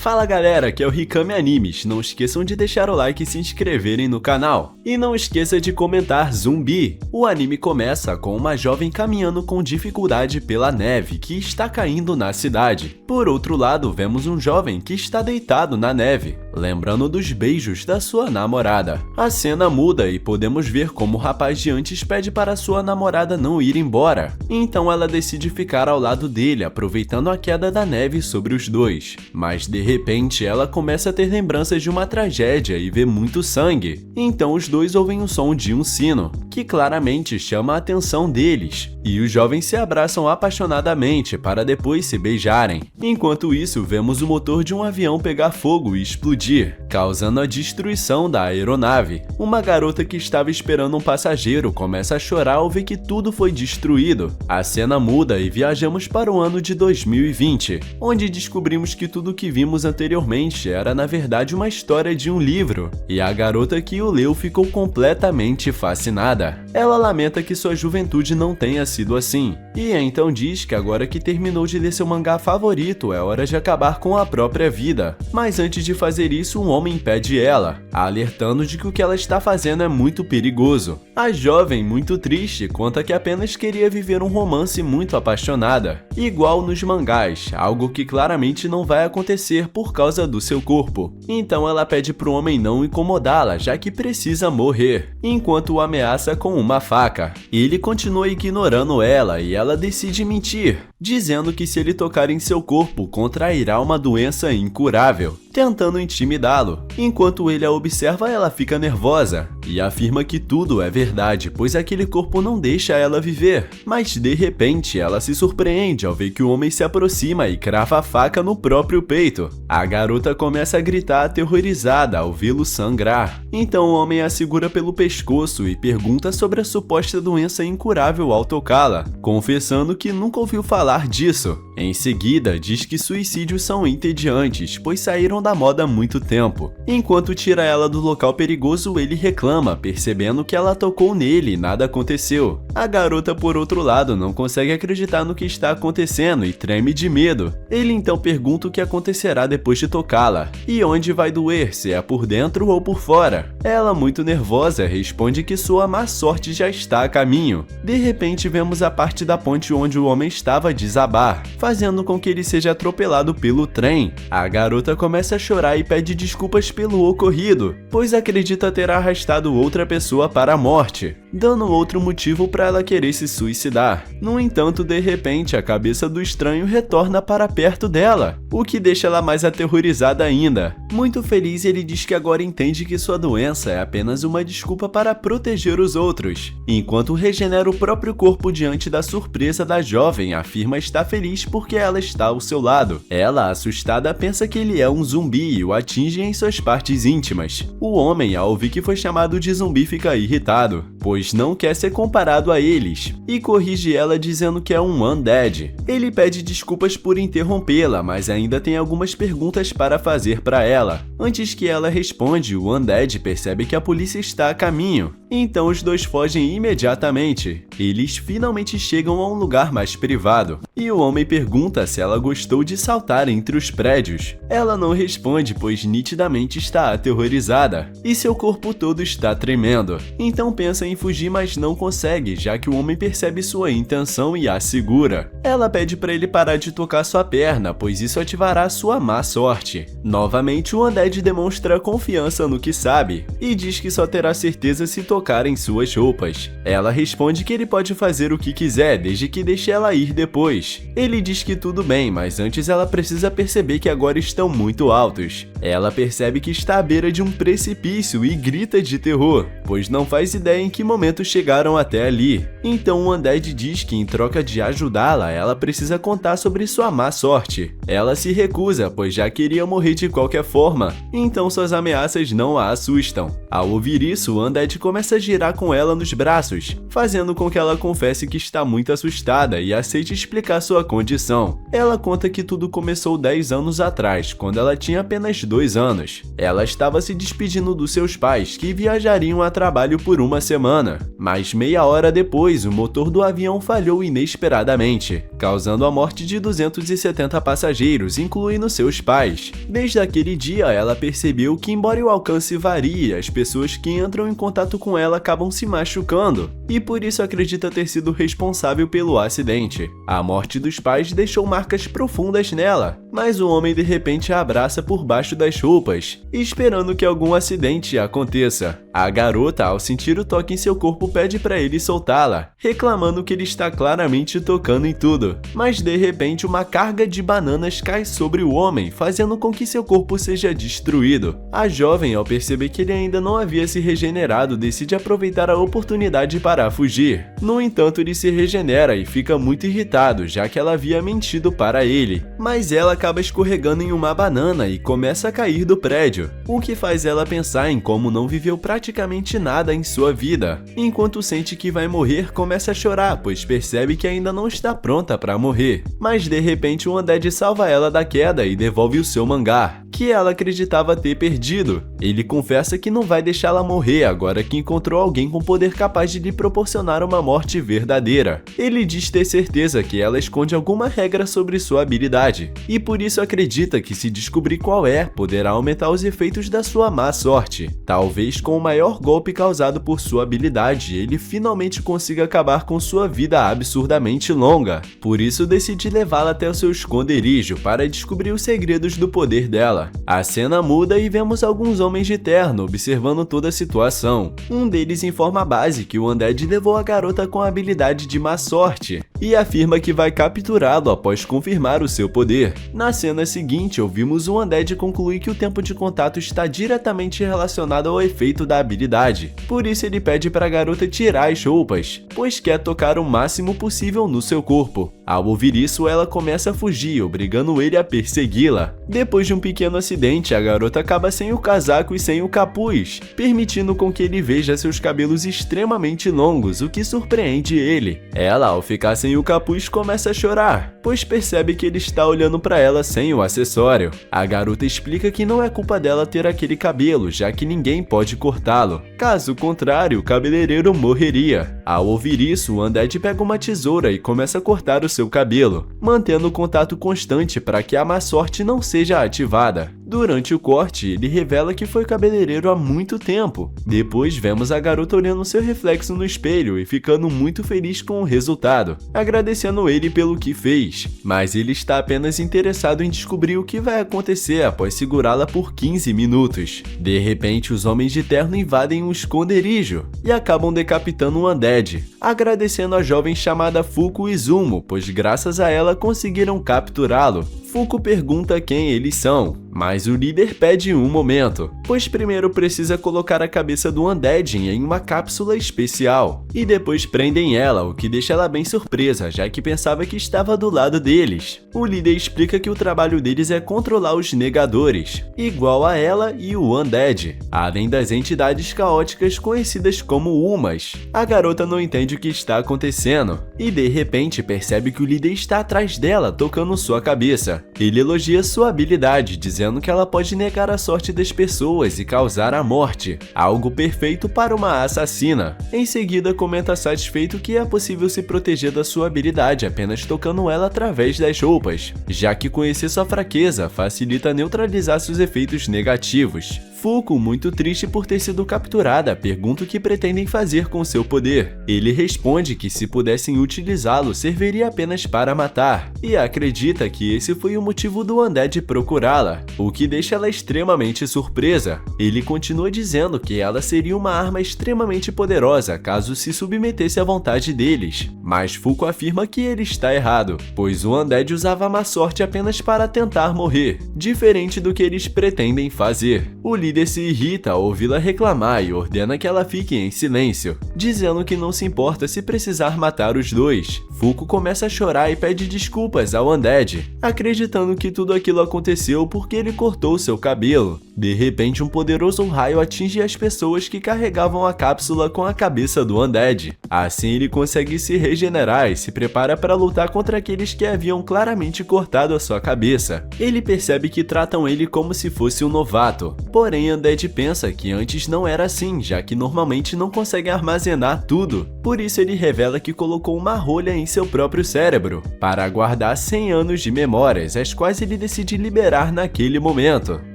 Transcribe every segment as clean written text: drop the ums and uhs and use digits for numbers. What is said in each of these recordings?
Fala galera, aqui é o Rikami Animes, não esqueçam de deixar o like e se inscreverem no canal. E não esqueça de comentar Zumbi. O anime começa com uma jovem caminhando com dificuldade pela neve que está caindo na cidade. Por outro lado, vemos um jovem que está deitado na neve, lembrando dos beijos da sua namorada. A cena muda e podemos ver como o rapaz de antes pede para sua namorada não ir embora. Então ela decide ficar ao lado dele, aproveitando a queda da neve sobre os dois. Mas de repente ela começa a ter lembranças de uma tragédia e vê muito sangue. Então os dois ouvem o som de um sino, que claramente chama a atenção deles. E os jovens se abraçam apaixonadamente para depois se beijarem. Enquanto isso, vemos o motor de um avião pegar fogo e explodir, causando a destruição da aeronave. Uma garota que estava esperando um passageiro começa a chorar ao ver que tudo foi destruído. A cena muda e viajamos para o ano de 2020, onde descobrimos que tudo que vimos anteriormente era na verdade uma história de um livro, e a garota que o leu ficou completamente fascinada. Ela lamenta que sua juventude não tenha sido assim, e então diz que agora que terminou de ler seu mangá favorito é hora de acabar com a própria vida. Mas antes de fazer isso, um homem impede ela, alertando de que o que ela está fazendo é muito perigoso. A jovem, muito triste, conta que apenas queria viver um romance muito apaixonada, igual nos mangás, algo que claramente não vai acontecer por causa do seu corpo. Então ela pede pro homem não incomodá-la, já que precisa morrer, enquanto o ameaça com uma faca. Ele continua ignorando ela e ela decide mentir, dizendo que se ele tocar em seu corpo, contrairá uma doença incurável, tentando intimidá-lo. Enquanto ele a observa, ela fica nervosa e afirma que tudo é verdade, pois aquele corpo não deixa ela viver. Mas de repente, ela se surpreende ao ver que o homem se aproxima e crava a faca no próprio peito. A garota começa a gritar aterrorizada ao vê-lo sangrar. Então o homem a segura pelo pescoço e pergunta sobre a suposta doença incurável ao tocá-la, confessando que nunca ouviu falar disso. Em seguida, diz que suicídios são entediantes, pois saíram da moda há muito tempo. Enquanto tira ela do local perigoso, ele reclama, percebendo que ela tocou nele e nada aconteceu. A garota, por outro lado, não consegue acreditar no que está acontecendo e treme de medo. Ele então pergunta o que acontecerá depois de tocá-la, e onde vai doer, se é por dentro ou por fora. Ela, muito nervosa, responde que sua má sorte já está a caminho. De repente, vemos a parte da ponte onde o homem estava desabar, fazendo com que ele seja atropelado pelo trem. A garota começa a chorar e pede desculpas pelo ocorrido, pois acredita ter arrastado outra pessoa para a morte, dando outro motivo para ela querer se suicidar. No entanto, de repente, a cabeça do estranho retorna para perto dela, o que deixa ela mais aterrorizada ainda. Muito feliz, ele diz que agora entende que sua doença é apenas uma desculpa para proteger os outros. Enquanto regenera o próprio corpo diante da surpresa da jovem, afirma estar feliz porque ela está ao seu lado. Ela, assustada, pensa que ele é um zumbi e o atinge em suas partes íntimas. O homem, ao ouvir que foi chamado de zumbi, fica irritado, pois não quer ser comparado a eles, e corrige ela dizendo que é um undead. Ele pede desculpas por interrompê-la, mas ainda tem algumas perguntas para fazer para ela. Antes que ela responde, o undead percebe que a polícia está a caminho, então os dois fogem imediatamente. Eles finalmente chegam a um lugar mais privado, e o homem pergunta se ela gostou de saltar entre os prédios. Ela não responde, pois nitidamente está aterrorizada, e seu corpo todo está tremendo. Então pensa em fugir, mas não consegue, já que o homem percebe sua intenção e a segura. Ela pede para ele parar de tocar sua perna, pois isso ativará sua má sorte. Novamente, o undead demonstra confiança no que sabe, e diz que só terá certeza se tocar em suas roupas. Ela responde que ele pode fazer o que quiser, desde que deixe ela ir depois. Ele diz que tudo bem, mas antes ela precisa perceber que agora estão muito altos. Ela percebe que está à beira de um precipício e grita de terror, pois não faz ideia em que momento chegaram até ali. Então o undead diz que em troca de ajudá-la, ela precisa contar sobre sua má sorte. Ela se recusa, pois já queria morrer de qualquer forma, então suas ameaças não a assustam. Ao ouvir isso, o undead começa a girar com ela nos braços, fazendo com que ela confesse que está muito assustada e aceite explicar sua condição. Ela conta que tudo começou 10 anos atrás, quando ela tinha apenas 2 anos. Ela estava se despedindo dos seus pais, que viajariam a trabalho por uma semana. banana. Mas meia hora depois, o motor do avião falhou inesperadamente, causando a morte de 270 passageiros, incluindo seus pais. Desde aquele dia, ela percebeu que, embora o alcance varie, as pessoas que entram em contato com ela acabam se machucando, e por isso acredita ter sido responsável pelo acidente. A morte dos pais deixou marcas profundas nela, mas o homem de repente a abraça por baixo das roupas, esperando que algum acidente aconteça. A garota, ao sentir o toque em seu corpo, pede para ele soltá-la, reclamando que ele está claramente tocando em tudo. Mas de repente uma carga de bananas cai sobre o homem, fazendo com que seu corpo seja destruído. A jovem, ao perceber que ele ainda não havia se regenerado, decide aproveitar a oportunidade para fugir. No entanto, ele se regenera e fica muito irritado, já que ela havia mentido para ele. Mas ela acaba escorregando em uma banana e começa a cair do prédio, o que faz ela pensar em como não viveu praticamente nada em sua vida. Enquanto sente que vai morrer, começa a chorar, pois percebe que ainda não está pronta para morrer. Mas de repente o Undead salva ela da queda e devolve o seu mangá, que ela acreditava ter perdido. Ele confessa que não vai deixá-la morrer agora que encontrou alguém com poder capaz de lhe proporcionar uma morte verdadeira. Ele diz ter certeza que ela esconde alguma regra sobre sua habilidade, e por isso acredita que se descobrir qual é, poderá aumentar os efeitos da sua má sorte. Talvez com o maior golpe causado por sua habilidade, ele finalmente consiga acabar com sua vida absurdamente longa. Por isso decide levá-la até o seu esconderijo para descobrir os segredos do poder dela. A cena muda e vemos alguns homens de terno observando toda a situação. Um deles informa a base que o Undead levou a garota com a habilidade de má sorte e afirma que vai capturá-lo após confirmar o seu poder. Na cena seguinte, ouvimos o Undead concluir que o tempo de contato está diretamente relacionado ao efeito da habilidade. Por isso ele pede para a garota tirar as roupas, pois quer tocar o máximo possível no seu corpo. Ao ouvir isso, ela começa a fugir, obrigando ele a persegui-la. Depois de um pequeno acidente, a garota acaba sem o casaco e sem o capuz, permitindo com que ele veja seus cabelos extremamente longos, o que surpreende ele. Ela, ao ficar sem o capuz, começa a chorar, pois percebe que ele está olhando para ela sem o acessório. A garota explica que não é culpa dela ter aquele cabelo, já que ninguém pode cortá-lo. Caso contrário, o cabeleireiro morreria. Ao ouvir isso, o Undead pega uma tesoura e começa a cortar o seu cabelo, mantendo contato constante para que a má sorte não seja ativada. Durante o corte, ele revela que foi cabeleireiro há muito tempo. Depois vemos a garota olhando seu reflexo no espelho e ficando muito feliz com o resultado, agradecendo ele pelo que fez. Mas ele está apenas interessado em descobrir o que vai acontecer após segurá-la por 15 minutos. De repente, os homens de terno invadem um esconderijo e acabam decapitando o Undead, agradecendo a jovem chamada Fuko Izumo, pois graças a ela conseguiram capturá-lo. Fuko pergunta quem eles são, mas o líder pede um momento, pois primeiro precisa colocar a cabeça do Undead em uma cápsula especial, e depois prendem ela, o que deixa ela bem surpresa, já que pensava que estava do lado deles. O líder explica que o trabalho deles é controlar os negadores, igual a ela e o Undead, além das entidades caóticas conhecidas como Umas. A garota não entende o que está acontecendo, e de repente percebe que o líder está atrás dela, tocando sua cabeça. Ele elogia sua habilidade, dizendo que ela pode negar a sorte das pessoas e causar a morte, algo perfeito para uma assassina. Em seguida, comenta satisfeito que é possível se proteger da sua habilidade apenas tocando ela através das roupas, já que conhecer sua fraqueza facilita neutralizar seus efeitos negativos. Fuko, muito triste por ter sido capturada, pergunta o que pretendem fazer com seu poder. Ele responde que se pudessem utilizá-lo, serviria apenas para matar, e acredita que esse foi o motivo do Undead procurá-la, o que deixa ela extremamente surpresa. Ele continua dizendo que ela seria uma arma extremamente poderosa caso se submetesse à vontade deles, mas Fuko afirma que ele está errado, pois o Undead usava a má sorte apenas para tentar morrer, diferente do que eles pretendem fazer. O líder se irrita ao ouvi-la reclamar e ordena que ela fique em silêncio, dizendo que não se importa se precisar matar os dois. Fuko começa a chorar e pede desculpas ao Undead, acreditando que tudo aquilo aconteceu porque ele cortou seu cabelo. De repente, um poderoso raio atinge as pessoas que carregavam a cápsula com a cabeça do Undead. Assim, ele consegue se regenerar e se prepara para lutar contra aqueles que haviam claramente cortado a sua cabeça. Ele percebe que tratam ele como se fosse um novato, porém Porém, Undead pensa que antes não era assim, já que normalmente não consegue armazenar tudo. Por isso ele revela que colocou uma rolha em seu próprio cérebro, para guardar 100 anos de memórias, as quais ele decide liberar naquele momento.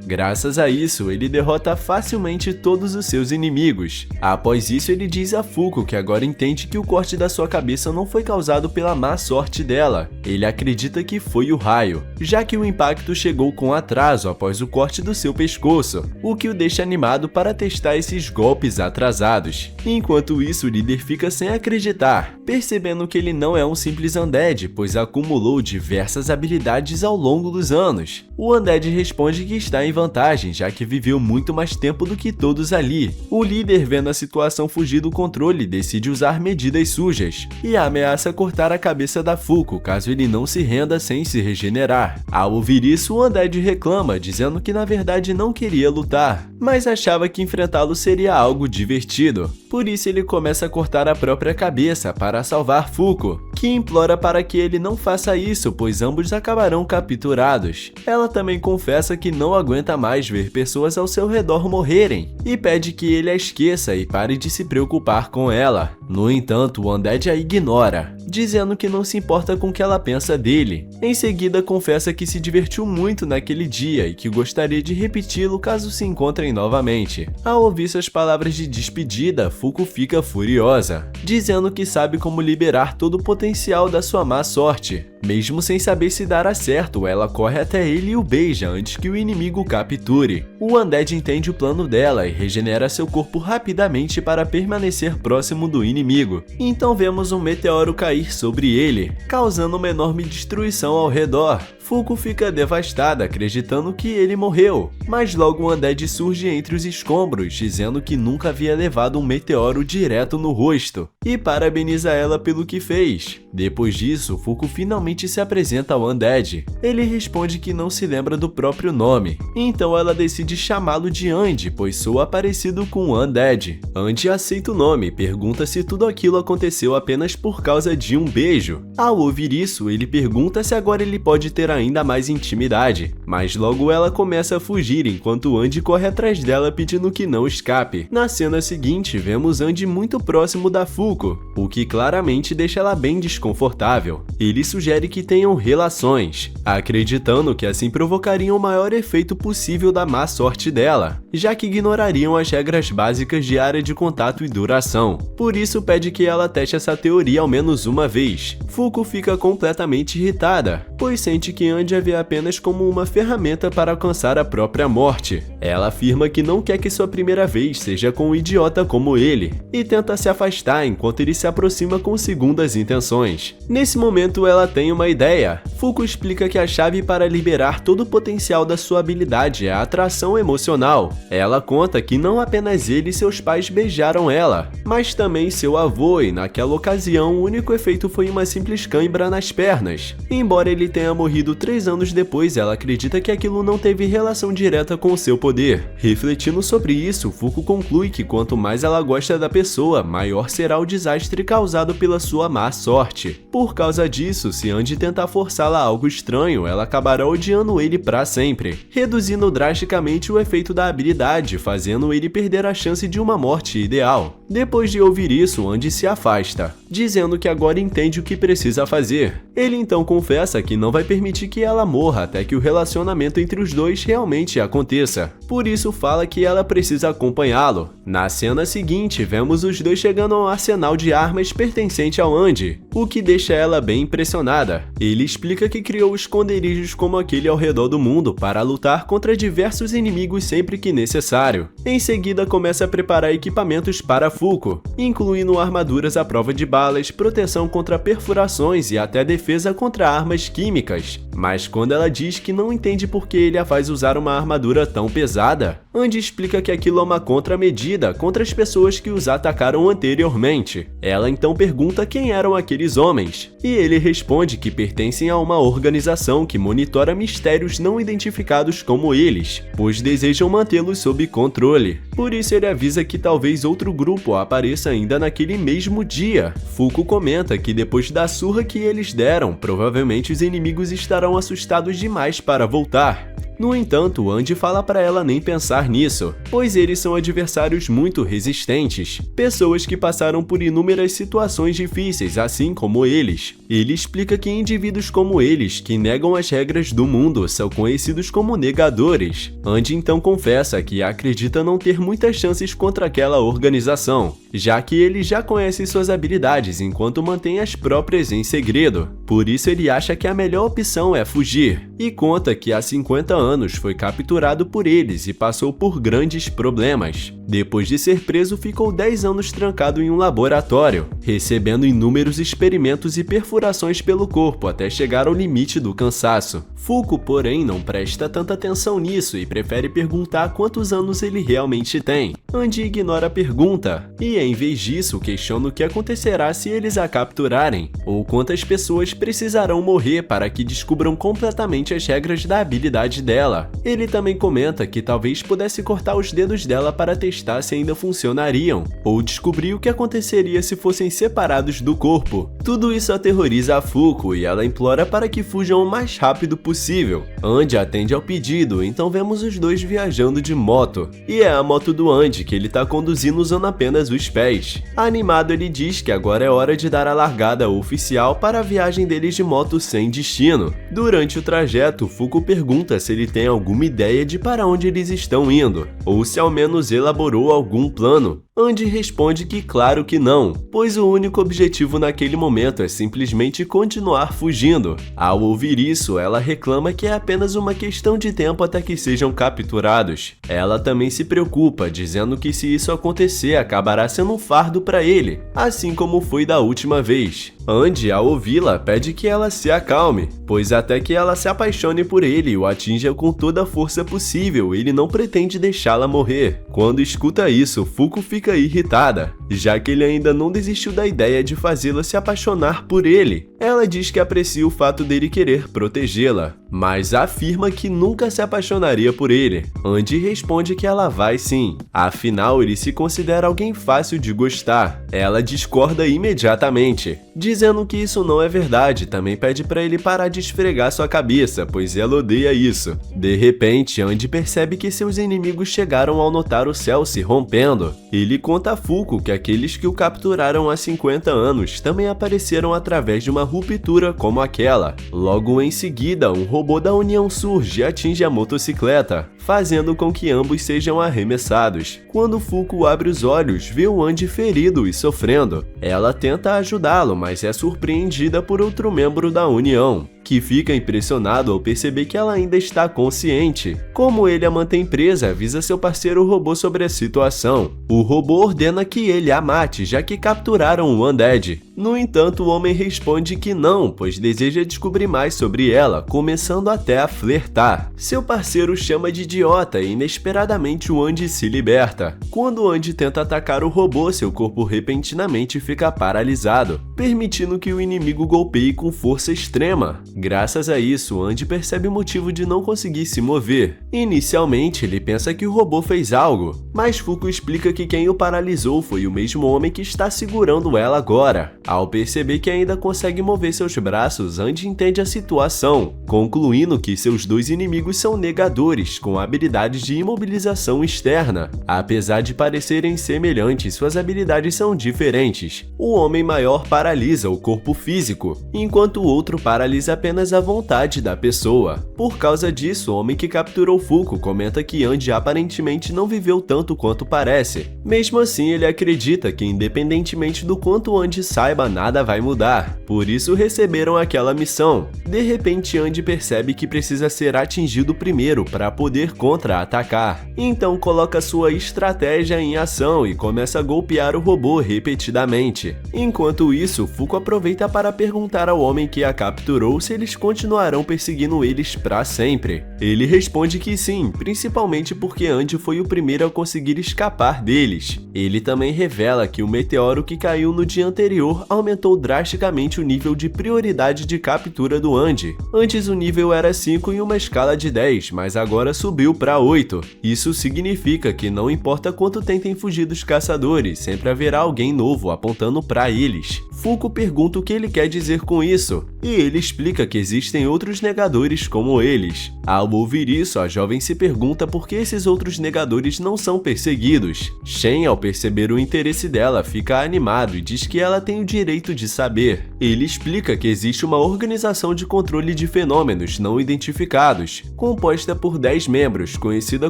Graças a isso, ele derrota facilmente todos os seus inimigos. Após isso, ele diz a Fuko que agora entende que o corte da sua cabeça não foi causado pela má sorte dela. Ele acredita que foi o raio, já que o impacto chegou com atraso após o corte do seu pescoço, o que o deixa animado para testar esses golpes atrasados. Enquanto isso, o líder fica sem acreditar, percebendo que ele não é um simples Undead, pois acumulou diversas habilidades ao longo dos anos. O Undead responde que está em vantagem, já que viveu muito mais tempo do que todos ali. O líder, vendo a situação fugir do controle, decide usar medidas sujas e ameaça cortar a cabeça da Fuko caso ele não se renda sem se regenerar. Ao ouvir isso, o Undead reclama, dizendo que na verdade não queria lutar, mas achava que enfrentá-lo seria algo divertido. Por isso ele começa a cortar a própria cabeça para salvar Fuko, que implora para que ele não faça isso, pois ambos acabarão capturados. Ela também confessa que não aguenta mais ver pessoas ao seu redor morrerem e pede que ele a esqueça e pare de se preocupar com ela. No entanto, o Undead a ignora, dizendo que não se importa com o que ela pensa dele. Em seguida, confessa que se divertiu muito naquele dia e que gostaria de repeti-lo caso se encontrem novamente. Ao ouvir suas palavras de despedida, Fuko fica furiosa, dizendo que sabe como liberar todo o potencial da sua má sorte. Mesmo sem saber se dará certo, ela corre até ele e o beija antes que o inimigo o capture. O Undead entende o plano dela e regenera seu corpo rapidamente para permanecer próximo do inimigo. Então vemos um meteoro cair sobre ele, causando uma enorme destruição ao redor. Fuko fica devastada, acreditando que ele morreu, mas logo o Undead surge entre os escombros, dizendo que nunca havia levado um meteoro direto no rosto, e parabeniza ela pelo que fez. Depois disso, Fuko finalmente se apresenta ao Undead. Ele responde que não se lembra do próprio nome, então ela decide chamá-lo de Andy, pois soa parecido com o Undead. Andy aceita o nome e pergunta se tudo aquilo aconteceu apenas por causa de um beijo. Ao ouvir isso, ele pergunta se agora ele pode ter ainda mais intimidade, mas logo ela começa a fugir enquanto Andy corre atrás dela pedindo que não escape. Na cena seguinte, vemos Andy muito próximo da Fuko, o que claramente deixa ela bem desconfortável. Ele sugere que tenham relações, acreditando que assim provocariam o maior efeito possível da má sorte dela, já que ignorariam as regras básicas de área de contato e duração. Por isso pede que ela teste essa teoria ao menos uma vez. Fuko fica completamente irritada, pois sente que Andy a vê apenas como uma ferramenta para alcançar a própria morte. Ela afirma que não quer que sua primeira vez seja com um idiota como ele, e tenta se afastar enquanto ele se aproxima com segundas intenções. Nesse momento ela tem uma ideia. Fuko explica que a chave para liberar todo o potencial da sua habilidade é a atração emocional. Ela conta que não apenas ele e seus pais beijaram ela, mas também seu avô, e naquela ocasião o único efeito foi uma simples cãibra nas pernas. Embora ele tenha morrido 3 anos depois, ela acredita que aquilo não teve relação direta com seu poder. Refletindo sobre isso, Fuko conclui que quanto mais ela gosta da pessoa, maior será o desastre causado pela sua má sorte. Por causa disso, se Andy tentar forçá-la a algo estranho, ela acabará odiando ele para sempre, reduzindo drasticamente o efeito da habilidade, fazendo ele perder a chance de uma morte ideal. Depois de ouvir isso, Andy se afasta, dizendo que agora entende o que precisa fazer. Ele então confessa que não vai permitir que ela morra até que o relacionamento entre os dois realmente aconteça. Por isso fala que ela precisa acompanhá-lo. Na cena seguinte, vemos os dois chegando ao arsenal de armas pertencente ao Andy, o que deixa ela bem impressionada. Ele explica que criou esconderijos como aquele ao redor do mundo para lutar contra diversos inimigos sempre que necessário. Em seguida, começa a preparar equipamentos para Fuko, incluindo armaduras à prova de balas, proteção contra perfurações e até defesa contra armas químicas. Mas quando ela diz que não entende por que ele a faz usar uma armadura tão pesada, Andy explica que aquilo é uma contramedida contra as pessoas que os atacaram anteriormente. Ela então pergunta quem eram aqueles homens, e ele responde que pertencem a uma organização que monitora mistérios não identificados como eles, pois desejam mantê-los sob controle. Por isso ele avisa que talvez outro grupo apareça ainda naquele mesmo dia. Fuko comenta que depois da surra que eles deram, provavelmente os inimigos estarão assustados demais para voltar. No entanto, Andy fala para ela nem pensar nisso, pois eles são adversários muito resistentes, pessoas que passaram por inúmeras situações difíceis, assim como eles. Ele explica que indivíduos como eles, que negam as regras do mundo, são conhecidos como negadores. Andy então confessa que acredita não ter muitas chances contra aquela organização, já que ele já conhece suas habilidades enquanto mantém as próprias em segredo. Por isso ele acha que a melhor opção é fugir, e conta que há 50 anos foi capturado por eles e passou por grandes problemas. Depois de ser preso, ficou 10 anos trancado em um laboratório, recebendo inúmeros experimentos e perfurações pelo corpo até chegar ao limite do cansaço. Fuko, porém, não presta tanta atenção nisso e prefere perguntar quantos anos ele realmente tem. Andy ignora a pergunta e, em vez disso, questiona o que acontecerá se eles a capturarem, ou quantas pessoas precisarão morrer para que descubram completamente as regras da habilidade dela. Ele também comenta que talvez pudesse cortar os dedos dela para testar se ainda funcionariam, ou descobrir o que aconteceria se fossem separados do corpo. Tudo isso aterroriza a Fuko e ela implora para que fujam o mais rápido possível. Andy atende ao pedido, então vemos os dois viajando de moto. E é a moto do Andy que ele tá conduzindo usando apenas os pés. Animado, ele diz que agora é hora de dar a largada oficial para a viagem deles de moto sem destino. Durante o trajeto, Fuko pergunta se ele tem alguma ideia de para onde eles estão indo, ou se ao menos elaborou algum plano. Andy responde que claro que não, pois o único objetivo naquele momento é simplesmente continuar fugindo. Ao ouvir isso, ela reclama que é apenas uma questão de tempo até que sejam capturados. Ela também se preocupa, dizendo que se isso acontecer, acabará sendo um fardo para ele, assim como foi da última vez. Andy, ao ouvi-la, pede que ela se acalme, pois até que ela se apaixone por ele e o atinja com toda a força possível, ele não pretende deixá-la morrer. Quando escuta isso, Fuko fica irritada, já que ele ainda não desistiu da ideia de fazê-la se apaixonar por ele. Ela diz que aprecia o fato dele querer protegê-la, mas afirma que nunca se apaixonaria por ele. Andy responde que ela vai sim, afinal ele se considera alguém fácil de gostar. Ela discorda imediatamente, dizendo que isso não é verdade. Também pede para ele parar de esfregar sua cabeça, pois ela odeia isso. De repente, Andy percebe que seus inimigos chegaram ao notar o céu se rompendo. Ele conta a Fuko que aqueles que o capturaram há 50 anos também apareceram através de uma ruptura como aquela. Logo em seguida, um robô da União surge e atinge a motocicleta, fazendo com que ambos sejam arremessados. Quando Fuko abre os olhos, vê o Andy ferido e sofrendo. Ela tenta ajudá-lo, mas é surpreendida por outro membro da União, que fica impressionado ao perceber que ela ainda está consciente. Como ele a mantém presa, avisa seu parceiro robô sobre a situação. O robô ordena que ele a mate, já que capturaram o Undead. No entanto, o homem responde que não, pois deseja descobrir mais sobre ela, começando até a flertar. Seu parceiro chama de idiota e inesperadamente o Andy se liberta. Quando o Andy tenta atacar o robô, seu corpo repentinamente fica paralisado, permitindo que o inimigo golpeie com força extrema. Graças a isso, Andy percebe o motivo de não conseguir se mover. Inicialmente, ele pensa que o robô fez algo, mas Fuko explica que quem o paralisou foi o mesmo homem que está segurando ela agora. Ao perceber que ainda consegue mover seus braços, Andy entende a situação, concluindo que seus dois inimigos são negadores, com habilidades de imobilização externa. Apesar de parecerem semelhantes, suas habilidades são diferentes. O homem maior paralisa o corpo físico, enquanto o outro paralisa apenas a vontade da pessoa. Por causa disso, o homem que capturou Fuko comenta que Andy aparentemente não viveu tanto quanto parece. Mesmo assim, ele acredita que independentemente do quanto Andy saiba, nada vai mudar. Por isso receberam aquela missão. De repente, Andy percebe que precisa ser atingido primeiro para poder contra-atacar. Então coloca sua estratégia em ação e começa a golpear o robô repetidamente. Enquanto isso, Fuko aproveita para perguntar ao homem que a capturou se eles continuarão perseguindo eles para sempre. Ele responde que sim, principalmente porque Andy foi o primeiro a conseguir escapar deles. Ele também revela que o meteoro que caiu no dia anterior aumentou drasticamente o nível de prioridade de captura do Andy. Antes o nível era 5 em uma escala de 10, mas agora subiu para 8. Isso significa que não importa quanto tentem fugir dos caçadores, sempre haverá alguém novo apontando para eles. Fuko pergunta o que ele quer dizer com isso. e ele explica que existem outros negadores como eles. Ao ouvir isso, a jovem se pergunta por que esses outros negadores não são perseguidos. Shen, ao perceber o interesse dela, fica animado e diz que ela tem o direito de saber. Ele explica que existe uma organização de controle de fenômenos não identificados, composta por 10 membros, conhecida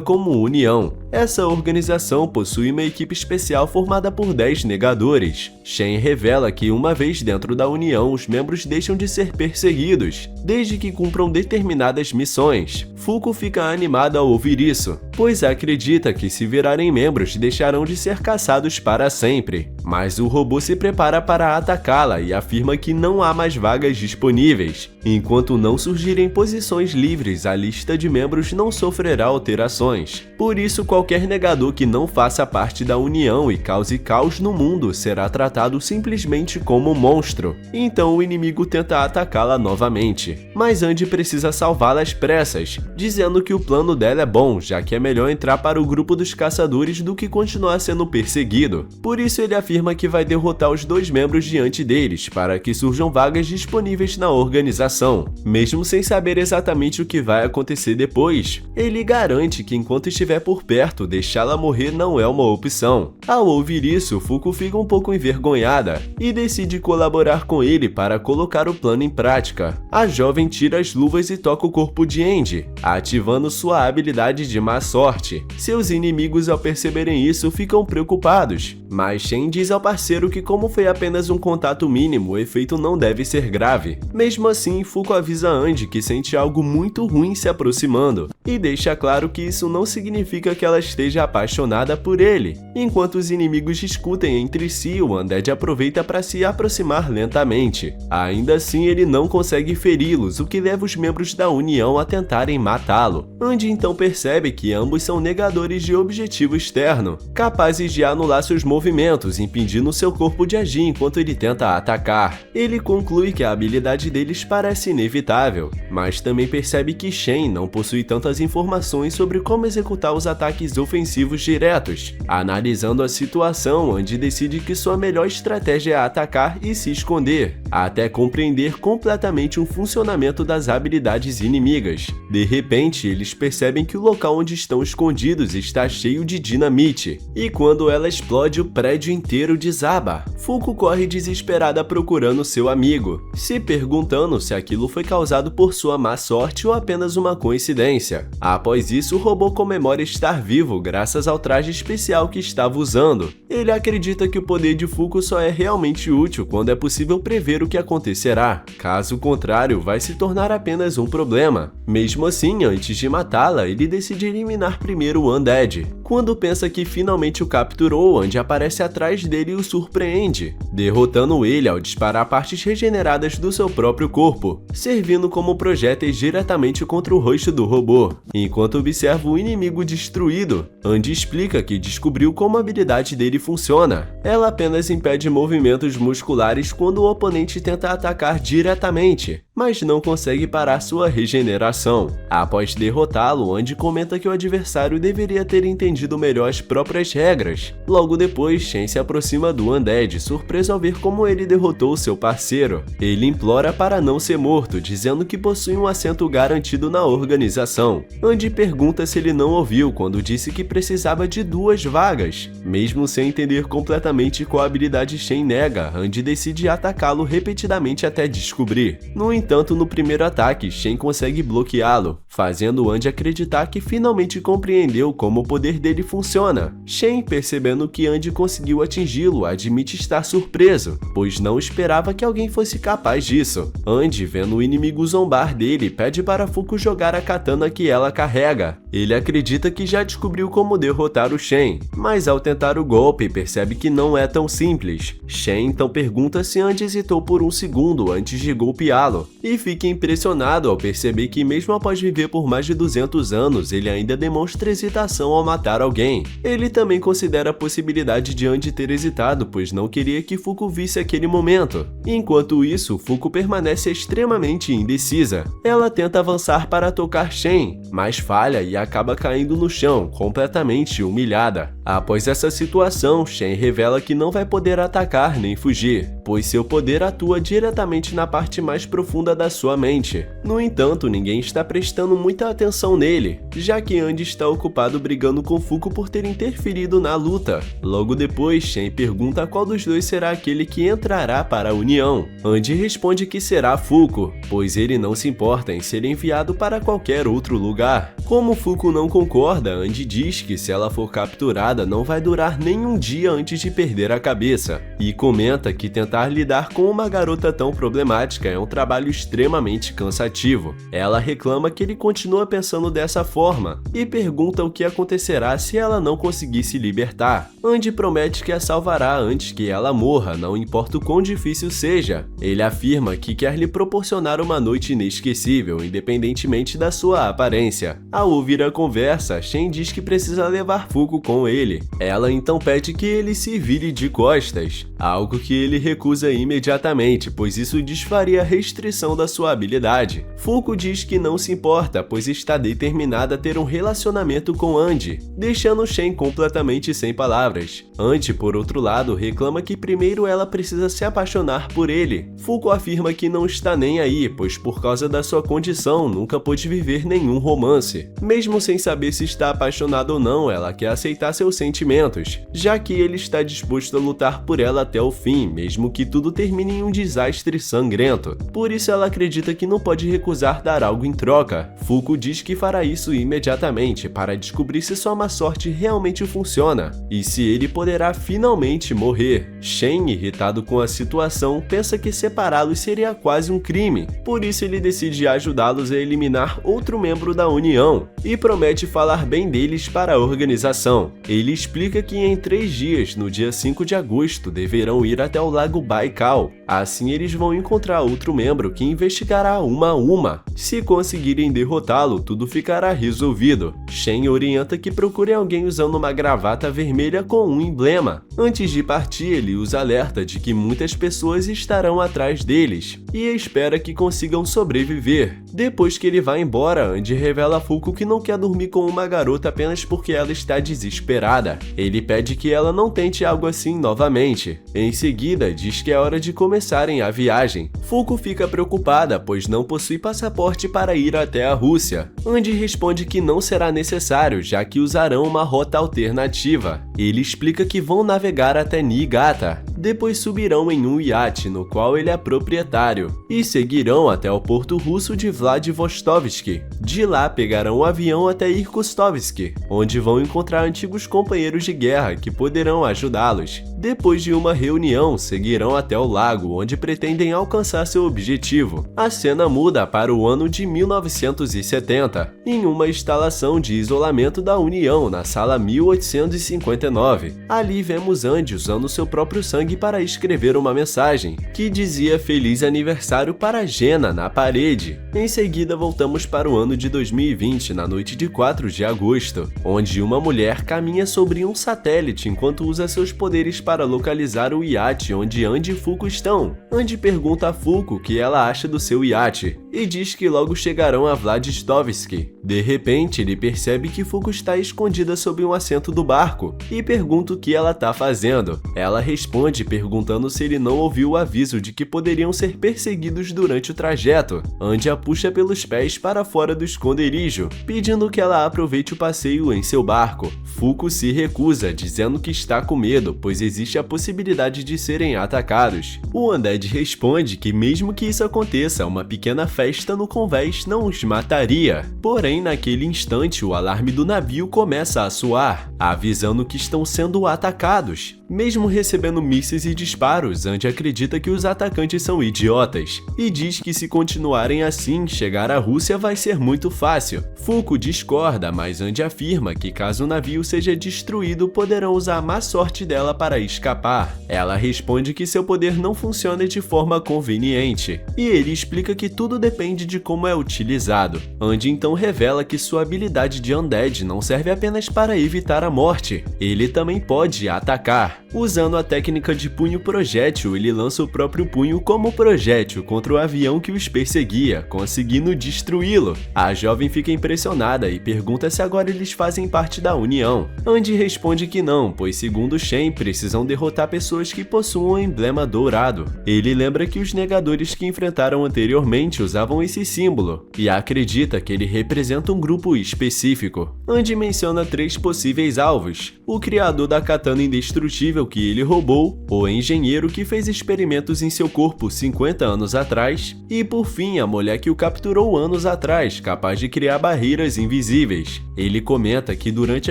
como União. Essa organização possui uma equipe especial formada por 10 negadores. Shen revela que uma vez dentro da União, os membros deixam de ser perseguidos, desde que cumpram determinadas missões. Fuko fica animada ao ouvir isso, pois acredita que se virarem membros deixarão de ser caçados para sempre. Mas o robô se prepara para atacá-la e afirma que não há mais vagas disponíveis. Enquanto não surgirem posições livres, a lista de membros não sofrerá alterações. Por isso, qualquer negador que não faça parte da União e cause caos no mundo será tratado simplesmente como monstro. Então o inimigo tenta atacá-la novamente, mas Andy precisa salvá-la às pressas, dizendo que o plano dela é bom, já que é melhor entrar para o grupo dos caçadores do que continuar sendo perseguido. Por isso ele afirma que vai derrotar os 2 membros diante deles, para que surjam vagas disponíveis na organização. Mesmo sem saber exatamente o que vai acontecer depois, ele garante que enquanto estiver por perto, deixá-la morrer não é uma opção. Ao ouvir isso, Fuko fica um pouco envergonhada e decide colaborar com ele para colocar o plano em prática. A jovem tira as luvas e toca o corpo de Andy, ativando sua habilidade de má sorte. Seus inimigos, ao perceberem isso, ficam preocupados, mas Shen diz ao parceiro que, como foi apenas um contato mínimo, o efeito não deve ser grave. Mesmo assim, Fuko avisa Andy que sente algo muito ruim se aproximando, e deixa claro que isso não significa que ela esteja apaixonada por ele. Enquanto os inimigos discutem entre si, o Undead aproveita para se aproximar lentamente. Ainda assim, ele não consegue feri-los, o que leva os membros da União a tentarem matá-lo. Andy então percebe que ambos são negadores de objetivo externo, capazes de anular seus movimentos, impedindo seu corpo de agir enquanto ele tenta atacar. Ele conclui que a habilidade deles parece inevitável, mas também percebe que Shen não possui tantas informações sobre como executar os ataques ofensivos diretos. Analisando a situação, Andy decide que sua melhor estratégia é atacar e se esconder, até compreender completamente o funcionamento das habilidades inimigas. De repente, eles percebem que o local onde estão escondidos está cheio de dinamite, e quando ela explode, o prédio inteiro desaba. Fuko corre desesperada procurando seu amigo, se perguntando se aquilo foi causado por sua má sorte ou apenas uma coincidência. Após isso, o robô comemora estar vivo graças ao traje especial que estava usando. Ele acredita que o poder de Fuko só é realmente útil quando é possível prever o que acontecerá. Caso contrário, vai se tornar apenas um problema. Mesmo assim, antes de matá-la, ele decide eliminar primeiro o Undead. Quando pensa que finalmente o capturou, Andy aparece atrás dele e o surpreende, derrotando ele ao disparar partes regeneradas do seu próprio corpo, servindo como projéteis diretamente contra o rosto do robô. Enquanto observa o inimigo destruído, Andy explica que descobriu como a habilidade dele funciona. Ela apenas impede movimentos musculares quando o oponente tenta atacar diretamente, mas não consegue parar sua regeneração. Após derrotá-lo, Andy comenta que o adversário deveria ter entendido melhor as próprias regras. Logo depois, Shen se aproxima do Undead, surpreso ao ver como ele derrotou seu parceiro. Ele implora para não ser morto, dizendo que possui um assento garantido na organização. Andy pergunta se ele não ouviu quando disse que precisava de 2 vagas. Mesmo sem entender completamente qual habilidade Shen nega, Andy decide atacá-lo repetidamente até descobrir. No entanto, no primeiro ataque, Shen consegue bloqueá-lo, fazendo Andy acreditar que finalmente compreendeu como o poder dele funciona. Shen, percebendo que Andy conseguiu atingi-lo, admite estar surpreso, pois não esperava que alguém fosse capaz disso. Andy, vendo o inimigo zombar dele, pede para Fuko jogar a katana que ela carrega. Ele acredita que já descobriu como derrotar o Shen, mas ao tentar o golpe, percebe que não é tão simples. Shen então pergunta se Andy hesitou por um segundo antes de golpeá-lo, e fica impressionado ao perceber que mesmo após viver por mais de 200 anos, ele ainda demonstra hesitação ao matar alguém. Ele também considera a possibilidade de Andy ter hesitado, pois não queria que Fuko visse aquele momento. Enquanto isso, Fuko permanece extremamente indecisa. Ela tenta avançar para tocar Shen, mas falha e acaba caindo no chão, completamente humilhada. Após essa situação, Shen revela que não vai poder atacar nem fugir. pois seu poder atua diretamente na parte mais profunda da sua mente. No entanto, ninguém está prestando muita atenção nele, já que Andy está ocupado brigando com Fuko por ter interferido na luta. Logo depois, Shen pergunta qual dos dois será aquele que entrará para a União. Andy responde que será Fuko, pois ele não se importa em ser enviado para qualquer outro lugar. Como Fuko não concorda, Andy diz que se ela for capturada não vai durar nem um dia antes de perder a cabeça, e comenta que tentar lidar com uma garota tão problemática é um trabalho extremamente cansativo. Ela reclama que ele continua pensando dessa forma, e pergunta o que acontecerá se ela não conseguir se libertar. Andy promete que a salvará antes que ela morra, não importa o quão difícil seja. Ele afirma que quer lhe proporcionar uma noite inesquecível, independentemente da sua aparência. Ao ouvir a conversa, Shen diz que precisa levar Fuko com ele. Ela então pede que ele se vire de costas, algo que ele recusa imediatamente, pois isso desfaria a restrição da sua habilidade. Fuko diz que não se importa, pois está determinada a ter um relacionamento com Andy, deixando Shen completamente sem palavras. Andy, por outro lado, reclama que primeiro ela precisa se apaixonar por ele. Fuko afirma que não está nem aí, pois por causa da sua condição nunca pôde viver nenhum romance. Mesmo sem saber se está apaixonada ou não, ela quer aceitar seus sentimentos, já que ele está disposto a lutar por ela até o fim, mesmo que tudo termine em um desastre sangrento. Por isso ela acredita que não pode recusar dar algo em troca. Fuko diz que fará isso imediatamente para descobrir se sua má sorte realmente funciona e se ele poderá finalmente morrer. Shen, irritado com a situação, pensa que separá-los seria quase um crime, por isso ele decide ajudá-los a eliminar outro membro da União e promete falar bem deles para a organização. Ele explica que em 3 dias, no dia 5 de agosto, deverão ir até o Lago Baikal. Assim eles vão encontrar outro membro que investigará uma a uma. Se conseguirem derrotá-lo, tudo ficará resolvido. Shen orienta que procurem alguém usando uma gravata vermelha com um emblema. Antes de partir, ele os alerta de que muitas pessoas estarão atrás deles e espera que consigam sobreviver. Depois que ele vai embora, Andy revela a Fuko que não quer dormir com uma garota apenas porque ela está desesperada. Ele pede que ela não tente algo assim novamente. Em seguida, diz que é hora de começarem a viagem. Fuko fica preocupada, pois não possui passaporte para ir até a Rússia. Andy responde que não será necessário, já que usarão uma rota alternativa. Ele explica que vão navegar até Niigata. Depois subirão em um iate, no qual ele é proprietário, e seguirão até o porto russo de Vladivostovsk. De lá pegarão um avião até Irkutsk, onde vão encontrar antigos companheiros de guerra que poderão ajudá-los. Depois de uma reunião, seguirão até o lago, onde pretendem alcançar seu objetivo. A cena muda para o ano de 1970, em uma instalação de isolamento da União, na sala 1859. Ali vemos Andy usando seu próprio sangue para escrever uma mensagem, que dizia Feliz Aniversário para Jenna na parede. Em seguida voltamos para o ano de 2020, na noite de 4 de agosto, onde uma mulher caminha sobre um satélite enquanto usa seus poderes para localizar o iate onde Andy e Fuko estão. Andy pergunta a Fuko o que ela acha do seu iate, e diz que logo chegarão a Vladivostok. De repente, ele percebe que Fuko está escondida sob um assento do barco, e pergunta o que ela está fazendo. Ela responde perguntando se ele não ouviu o aviso de que poderiam ser perseguidos durante o trajeto. Andy a puxa pelos pés para fora do esconderijo, pedindo que ela aproveite o passeio em seu barco. Fuko se recusa, dizendo que está com medo, pois existe a possibilidade de serem atacados. O Undead responde que mesmo que isso aconteça, uma pequena festa no convés não os mataria. Porém, naquele instante, o alarme do navio começa a soar, avisando que estão sendo atacados. Mesmo recebendo mísseis e disparos, Andy acredita que os atacantes são idiotas, e diz que se continuarem assim, chegar à Rússia vai ser muito fácil. Fuko discorda, mas Andy afirma que caso o navio seja destruído, poderão usar a má sorte dela para escapar. Ela responde que seu poder não funciona de forma conveniente, e ele explica que tudo depende depende de como é utilizado. Andy então revela que sua habilidade de Undead não serve apenas para evitar a morte, ele também pode atacar. Usando a técnica de punho projétil, ele lança o próprio punho como projétil contra o avião que os perseguia, conseguindo destruí-lo. A jovem fica impressionada e pergunta se agora eles fazem parte da União. Andy responde que não, pois segundo Shen, precisam derrotar pessoas que possuam o emblema dourado. Ele lembra que os negadores que enfrentaram anteriormente usavam esse símbolo, e acredita que ele representa um grupo específico. Andy menciona 3 possíveis alvos: o criador da katana indestrutível que ele roubou, o engenheiro que fez experimentos em seu corpo 50 anos atrás, e por fim a mulher que o capturou anos atrás, capaz de criar barreiras invisíveis. Ele comenta que durante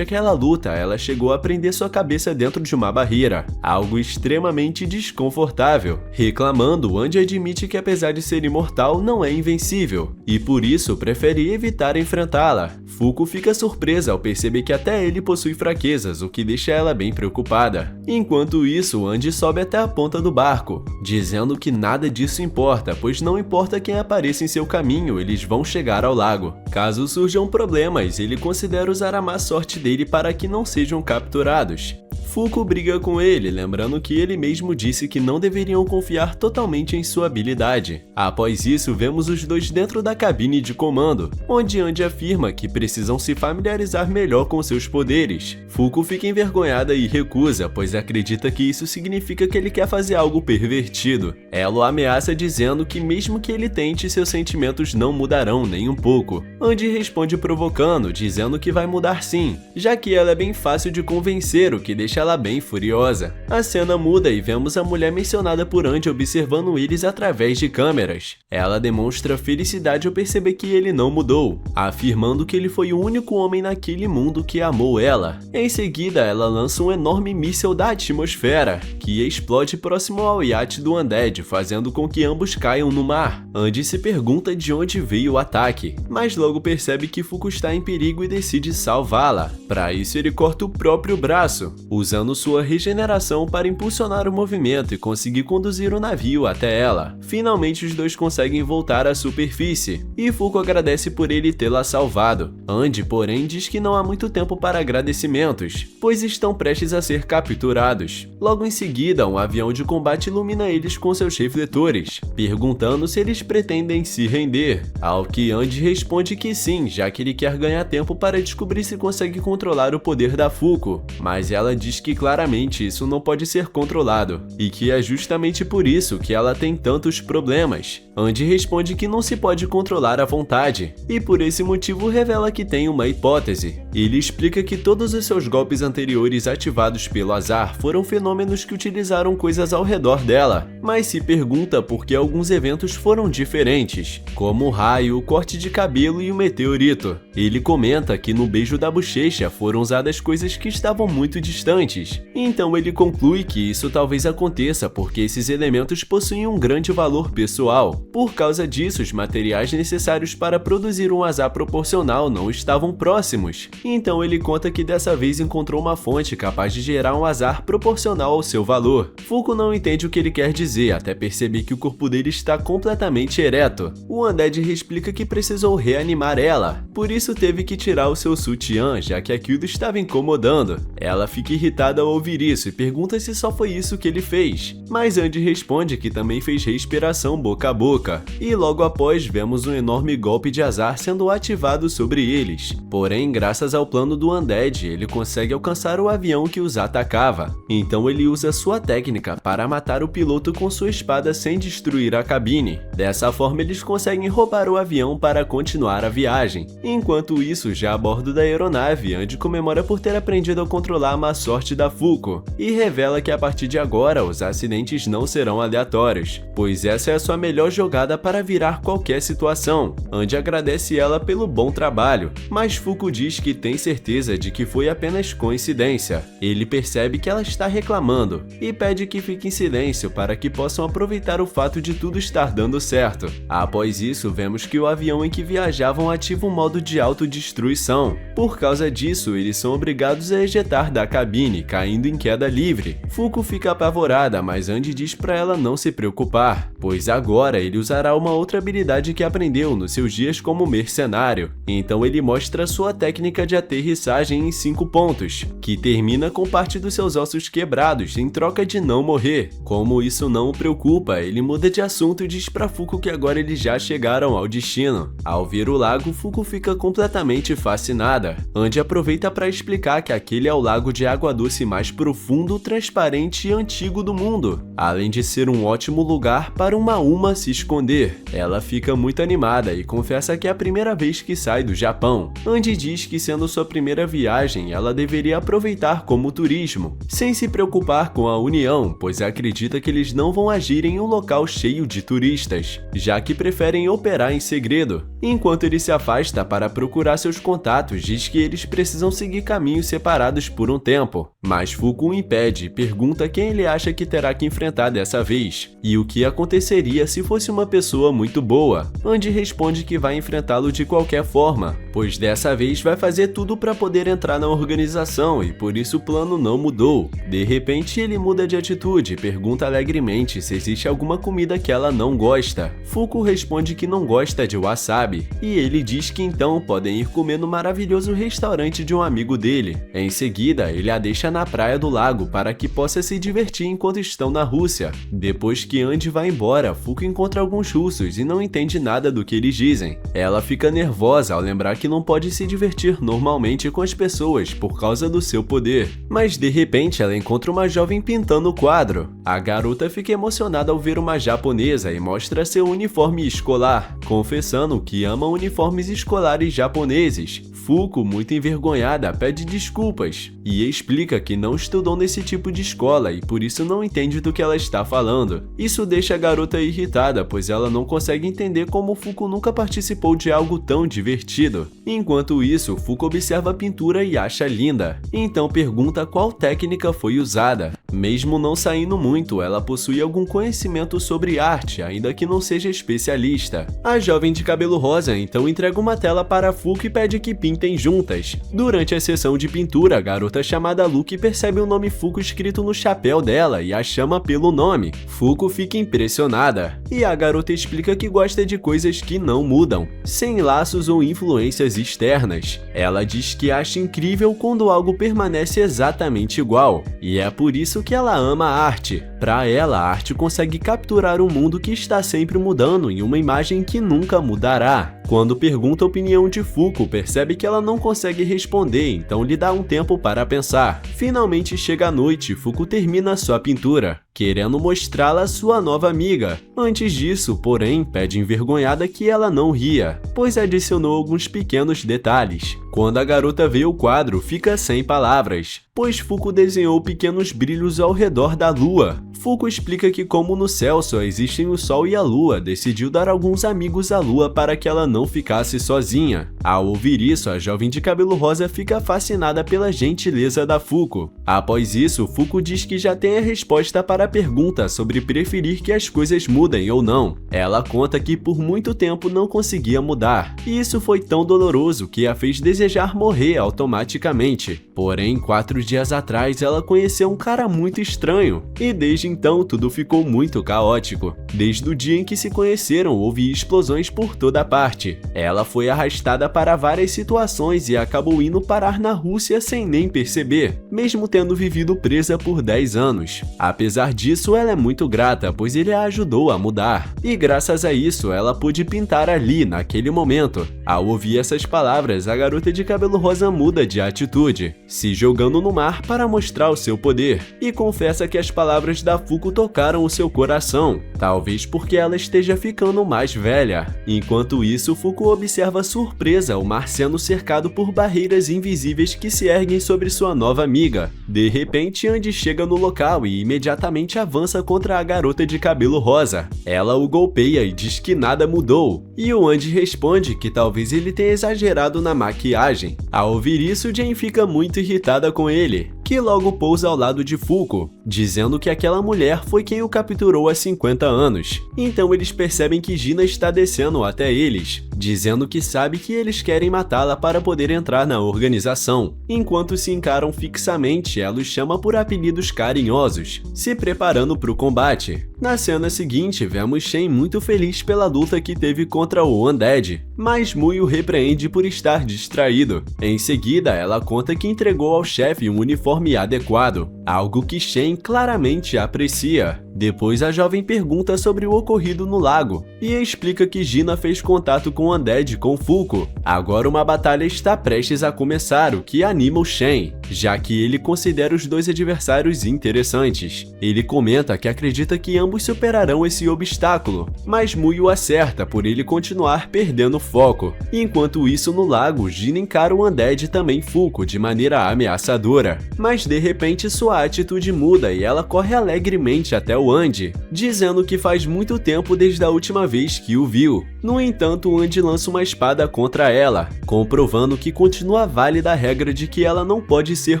aquela luta ela chegou a prender sua cabeça dentro de uma barreira, algo extremamente desconfortável. Reclamando, Andy admite que apesar de ser imortal, não é invencível, e por isso prefere evitar enfrentá-la. Fuko fica surpresa ao perceber que até ele possui fraquezas, o que deixa ela bem preocupada. Enquanto isso, Andy sobe até a ponta do barco, dizendo que nada disso importa, pois não importa quem apareça em seu caminho, eles vão chegar ao lago. Caso surjam problemas, ele considera usar a má sorte dele para que não sejam capturados. Fuko briga com ele, lembrando que ele mesmo disse que não deveriam confiar totalmente em sua habilidade. Após isso, vemos os dois dentro da cabine de comando, onde Andy afirma que precisam se familiarizar melhor com seus poderes. Fuko fica envergonhada e recusa, pois acredita que isso significa que ele quer fazer algo pervertido. Ela o ameaça dizendo que mesmo que ele tente, seus sentimentos não mudarão nem um pouco. Andy responde provocando, dizendo que vai mudar sim, já que ela é bem fácil de convencer, o que deixa ela bem furiosa. A cena muda e vemos a mulher mencionada por Andy observando eles através de câmeras. Ela demonstra felicidade ao perceber que ele não mudou, afirmando que ele foi o único homem naquele mundo que amou ela. Em seguida, ela lança um enorme míssil da atmosfera, que explode próximo ao iate do Undead, fazendo com que ambos caiam no mar. Andy se pergunta de onde veio o ataque, mas logo percebe que Fuko está em perigo e decide salvá-la. Para isso, ele corta o próprio braço, usando sua regeneração para impulsionar o movimento e conseguir conduzir o navio até ela. Finalmente os dois conseguem voltar à superfície, e Fuko agradece por ele tê-la salvado. Andy, porém, diz que não há muito tempo para agradecimentos, pois estão prestes a ser capturados. Logo em seguida, um avião de combate ilumina eles com seus refletores, perguntando se eles pretendem se render, ao que Andy responde que sim, já que ele quer ganhar tempo para descobrir se consegue controlar o poder da Fuko, mas ela diz que claramente isso não pode ser controlado, e que é justamente por isso que ela tem tantos problemas. Andy responde que não se pode controlar à vontade, e por esse motivo revela que tem uma hipótese. Ele explica que todos os seus golpes anteriores ativados pelo azar foram fenômenos que utilizaram coisas ao redor dela, mas se pergunta por que alguns eventos foram diferentes, como o raio, o corte de cabelo e o meteorito. Ele comenta que no beijo da bochecha foram usadas coisas que estavam muito distantes, então ele conclui que isso talvez aconteça porque esses elementos possuem um grande valor pessoal. Por causa disso, os materiais necessários para produzir um azar proporcional não estavam próximos, então ele conta que dessa vez encontrou uma fonte capaz de gerar um azar proporcional ao seu valor. Fuko não entende o que ele quer dizer, até perceber que o corpo dele está completamente ereto. O Undead explica que precisou reanimar ela, por isso teve que tirar o seu sutiã, já que aquilo estava incomodando. Ela fica irritada ao ouvir isso e pergunta se só foi isso que ele fez, mas Andy responde que também fez respiração boca a boca, e logo após vemos um enorme golpe de azar sendo ativado sobre eles. Porém, graças ao plano do Undead, ele consegue alcançar o avião que os atacava, então ele usa sua técnica para matar o piloto com sua espada sem destruir a cabine. Dessa forma, eles conseguem roubar o avião para continuar a viagem. Enquanto isso, já a bordo da aeronave, Andy comemora por ter aprendido a controlar a má sorte da Fuko, e revela que a partir de agora os acidentes não serão aleatórios, pois essa é a sua melhor jogada para virar qualquer situação. Andy agradece ela pelo bom trabalho, mas Fuko diz que tem certeza de que foi apenas coincidência. Ele percebe que ela está reclamando e pede que fique em silêncio para que possam aproveitar o fato de tudo estar dando certo. Após isso, vemos que o avião em que viajavam ativa um modo de autodestruição. Por causa disso, eles são obrigados a ejetar da cabine. Pain caindo em queda livre. Fuko fica apavorada, mas Andy diz pra ela não se preocupar, pois agora ele usará uma outra habilidade que aprendeu nos seus dias como mercenário. Então ele mostra sua técnica de aterrissagem em 5 pontos, que termina com parte dos seus ossos quebrados em troca de não morrer. Como isso não o preocupa, ele muda de assunto e diz pra Fuko que agora eles já chegaram ao destino. Ao ver o lago, Fuko fica completamente fascinada. Andy aproveita para explicar que aquele é o lago de água doce mais profundo, transparente e antigo do mundo, além de ser um ótimo lugar para uma Uma se esconder. Ela fica muito animada e confessa que é a primeira vez que sai do Japão. Andy diz que sendo sua primeira viagem, ela deveria aproveitar como turismo, sem se preocupar com a união, pois acredita que eles não vão agir em um local cheio de turistas, já que preferem operar em segredo. Enquanto ele se afasta para procurar seus contatos, diz que eles precisam seguir caminhos separados por um tempo, mas Fuko o impede e pergunta quem ele acha que terá que enfrentar dessa vez, e o que aconteceria se fosse uma pessoa muito boa. Andy responde que vai enfrentá-lo de qualquer forma, pois dessa vez vai fazer tudo para poder entrar na organização e por isso o plano não mudou. De repente ele muda de atitude e pergunta alegremente se existe alguma comida que ela não gosta. Fuko responde que não gosta de wasabi, e ele diz que então podem ir comer no maravilhoso restaurante de um amigo dele. Em seguida, ele a deixa na praia do lago para que possa se divertir enquanto estão na Rússia. Depois que Andy vai embora, Fuko encontra alguns russos e não entende nada do que eles dizem. Ela fica nervosa ao lembrar que não pode se divertir normalmente com as pessoas por causa do seu poder. Mas de repente ela encontra uma jovem pintando o quadro. A garota fica emocionada ao ver uma japonesa e mostra seu uniforme escolar, confessando que ama uniformes escolares japoneses. Fuko, muito envergonhada, pede desculpas e explica que não estudou nesse tipo de escola e por isso não entende do que ela está falando. Isso deixa a garota irritada, pois ela não consegue entender como Fuko nunca participou de algo tão divertido. Enquanto isso, Fuko observa a pintura e acha linda, então pergunta qual técnica foi usada. Mesmo não saindo muito, ela possui algum conhecimento sobre arte, ainda que não seja especialista. A jovem de cabelo rosa então entrega uma tela para Fuko e pede que pintem juntas. Durante a sessão de pintura, a garota chamada Luki percebe o nome Fuko escrito no chapéu dela e a chama pelo nome. Fuko fica impressionada, e a garota explica que gosta de coisas que não mudam, sem laços ou influências externas. Ela diz que acha incrível quando algo permanece exatamente igual, e é por isso que ela ama a arte. Para ela, a arte consegue capturar um mundo que está sempre mudando em uma imagem que nunca mudará. Quando pergunta a opinião de Fuko, percebe que ela não consegue responder, então lhe dá um tempo para pensar. Finalmente chega a noite e Fuko termina sua pintura, querendo mostrá-la à sua nova amiga. Antes disso, porém, pede envergonhada que ela não ria, pois adicionou alguns pequenos detalhes. Quando a garota vê o quadro, fica sem palavras, pois Fuko desenhou pequenos brilhos ao redor da lua. Fuko explica que como no céu só existem o sol e a lua, decidiu dar alguns amigos à lua para que ela não ficasse sozinha. Ao ouvir isso, a jovem de cabelo rosa fica fascinada pela gentileza da Fuko. Após isso, Fuko diz que já tem a resposta para a pergunta sobre preferir que as coisas mudem ou não. Ela conta que por muito tempo não conseguia mudar, e isso foi tão doloroso que a fez desejar morrer automaticamente. Porém, 4 dias atrás, ela conheceu um cara muito estranho, e desde então tudo ficou muito caótico. Desde o dia em que se conheceram, houve explosões por toda parte. Ela foi arrastada para várias situações e acabou indo parar na Rússia sem nem perceber, mesmo tendo vivido presa por 10 anos. Apesar disso, ela é muito grata, pois ele a ajudou a mudar, e graças a isso, ela pôde pintar ali, naquele momento. Ao ouvir essas palavras, a garota de cabelo rosa muda de atitude, se jogando no mar para mostrar o seu poder, e confessa que as palavras da Fuko tocaram o seu coração, talvez porque ela esteja ficando mais velha. Enquanto isso, Fuko observa surpresa o mar sendo cercado por barreiras invisíveis que se erguem sobre sua nova amiga. De repente, Andy chega no local e imediatamente avança contra a garota de cabelo rosa. Ela o golpeia e diz que nada mudou, e o Andy responde que talvez ele tenha exagerado na maquiagem. Ao ouvir isso, Jane fica muito irritada com ele, que logo pousa ao lado de Fuko, dizendo que aquela mulher foi quem o capturou há 50 anos. Então eles percebem que Gina está descendo até eles, dizendo que sabe que eles querem matá-la para poder entrar na organização. Enquanto se encaram fixamente, ela os chama por apelidos carinhosos, se preparando para o combate. Na cena seguinte, vemos Shen muito feliz pela luta que teve contra o Undead, mas Mui o repreende por estar distraído. Em seguida, ela conta que entregou ao chefe um uniforme adequado, algo que Shen claramente aprecia. Depois a jovem pergunta sobre o ocorrido no lago e explica que Gina fez contato com o Undead com Fuko. Agora uma batalha está prestes a começar, o que anima o Shen, já que ele considera os dois adversários interessantes. Ele comenta que acredita que ambos superarão esse obstáculo, mas Mui o acerta por ele continuar perdendo foco. Enquanto isso, no lago, Gina encara o Undead e também Fuko de maneira ameaçadora, mas de repente sua atitude muda e ela corre alegremente até o Andy, dizendo que faz muito tempo desde a última vez que o viu. No entanto, o Andy lança uma espada contra ela, comprovando que continua válida a regra de que ela não pode ser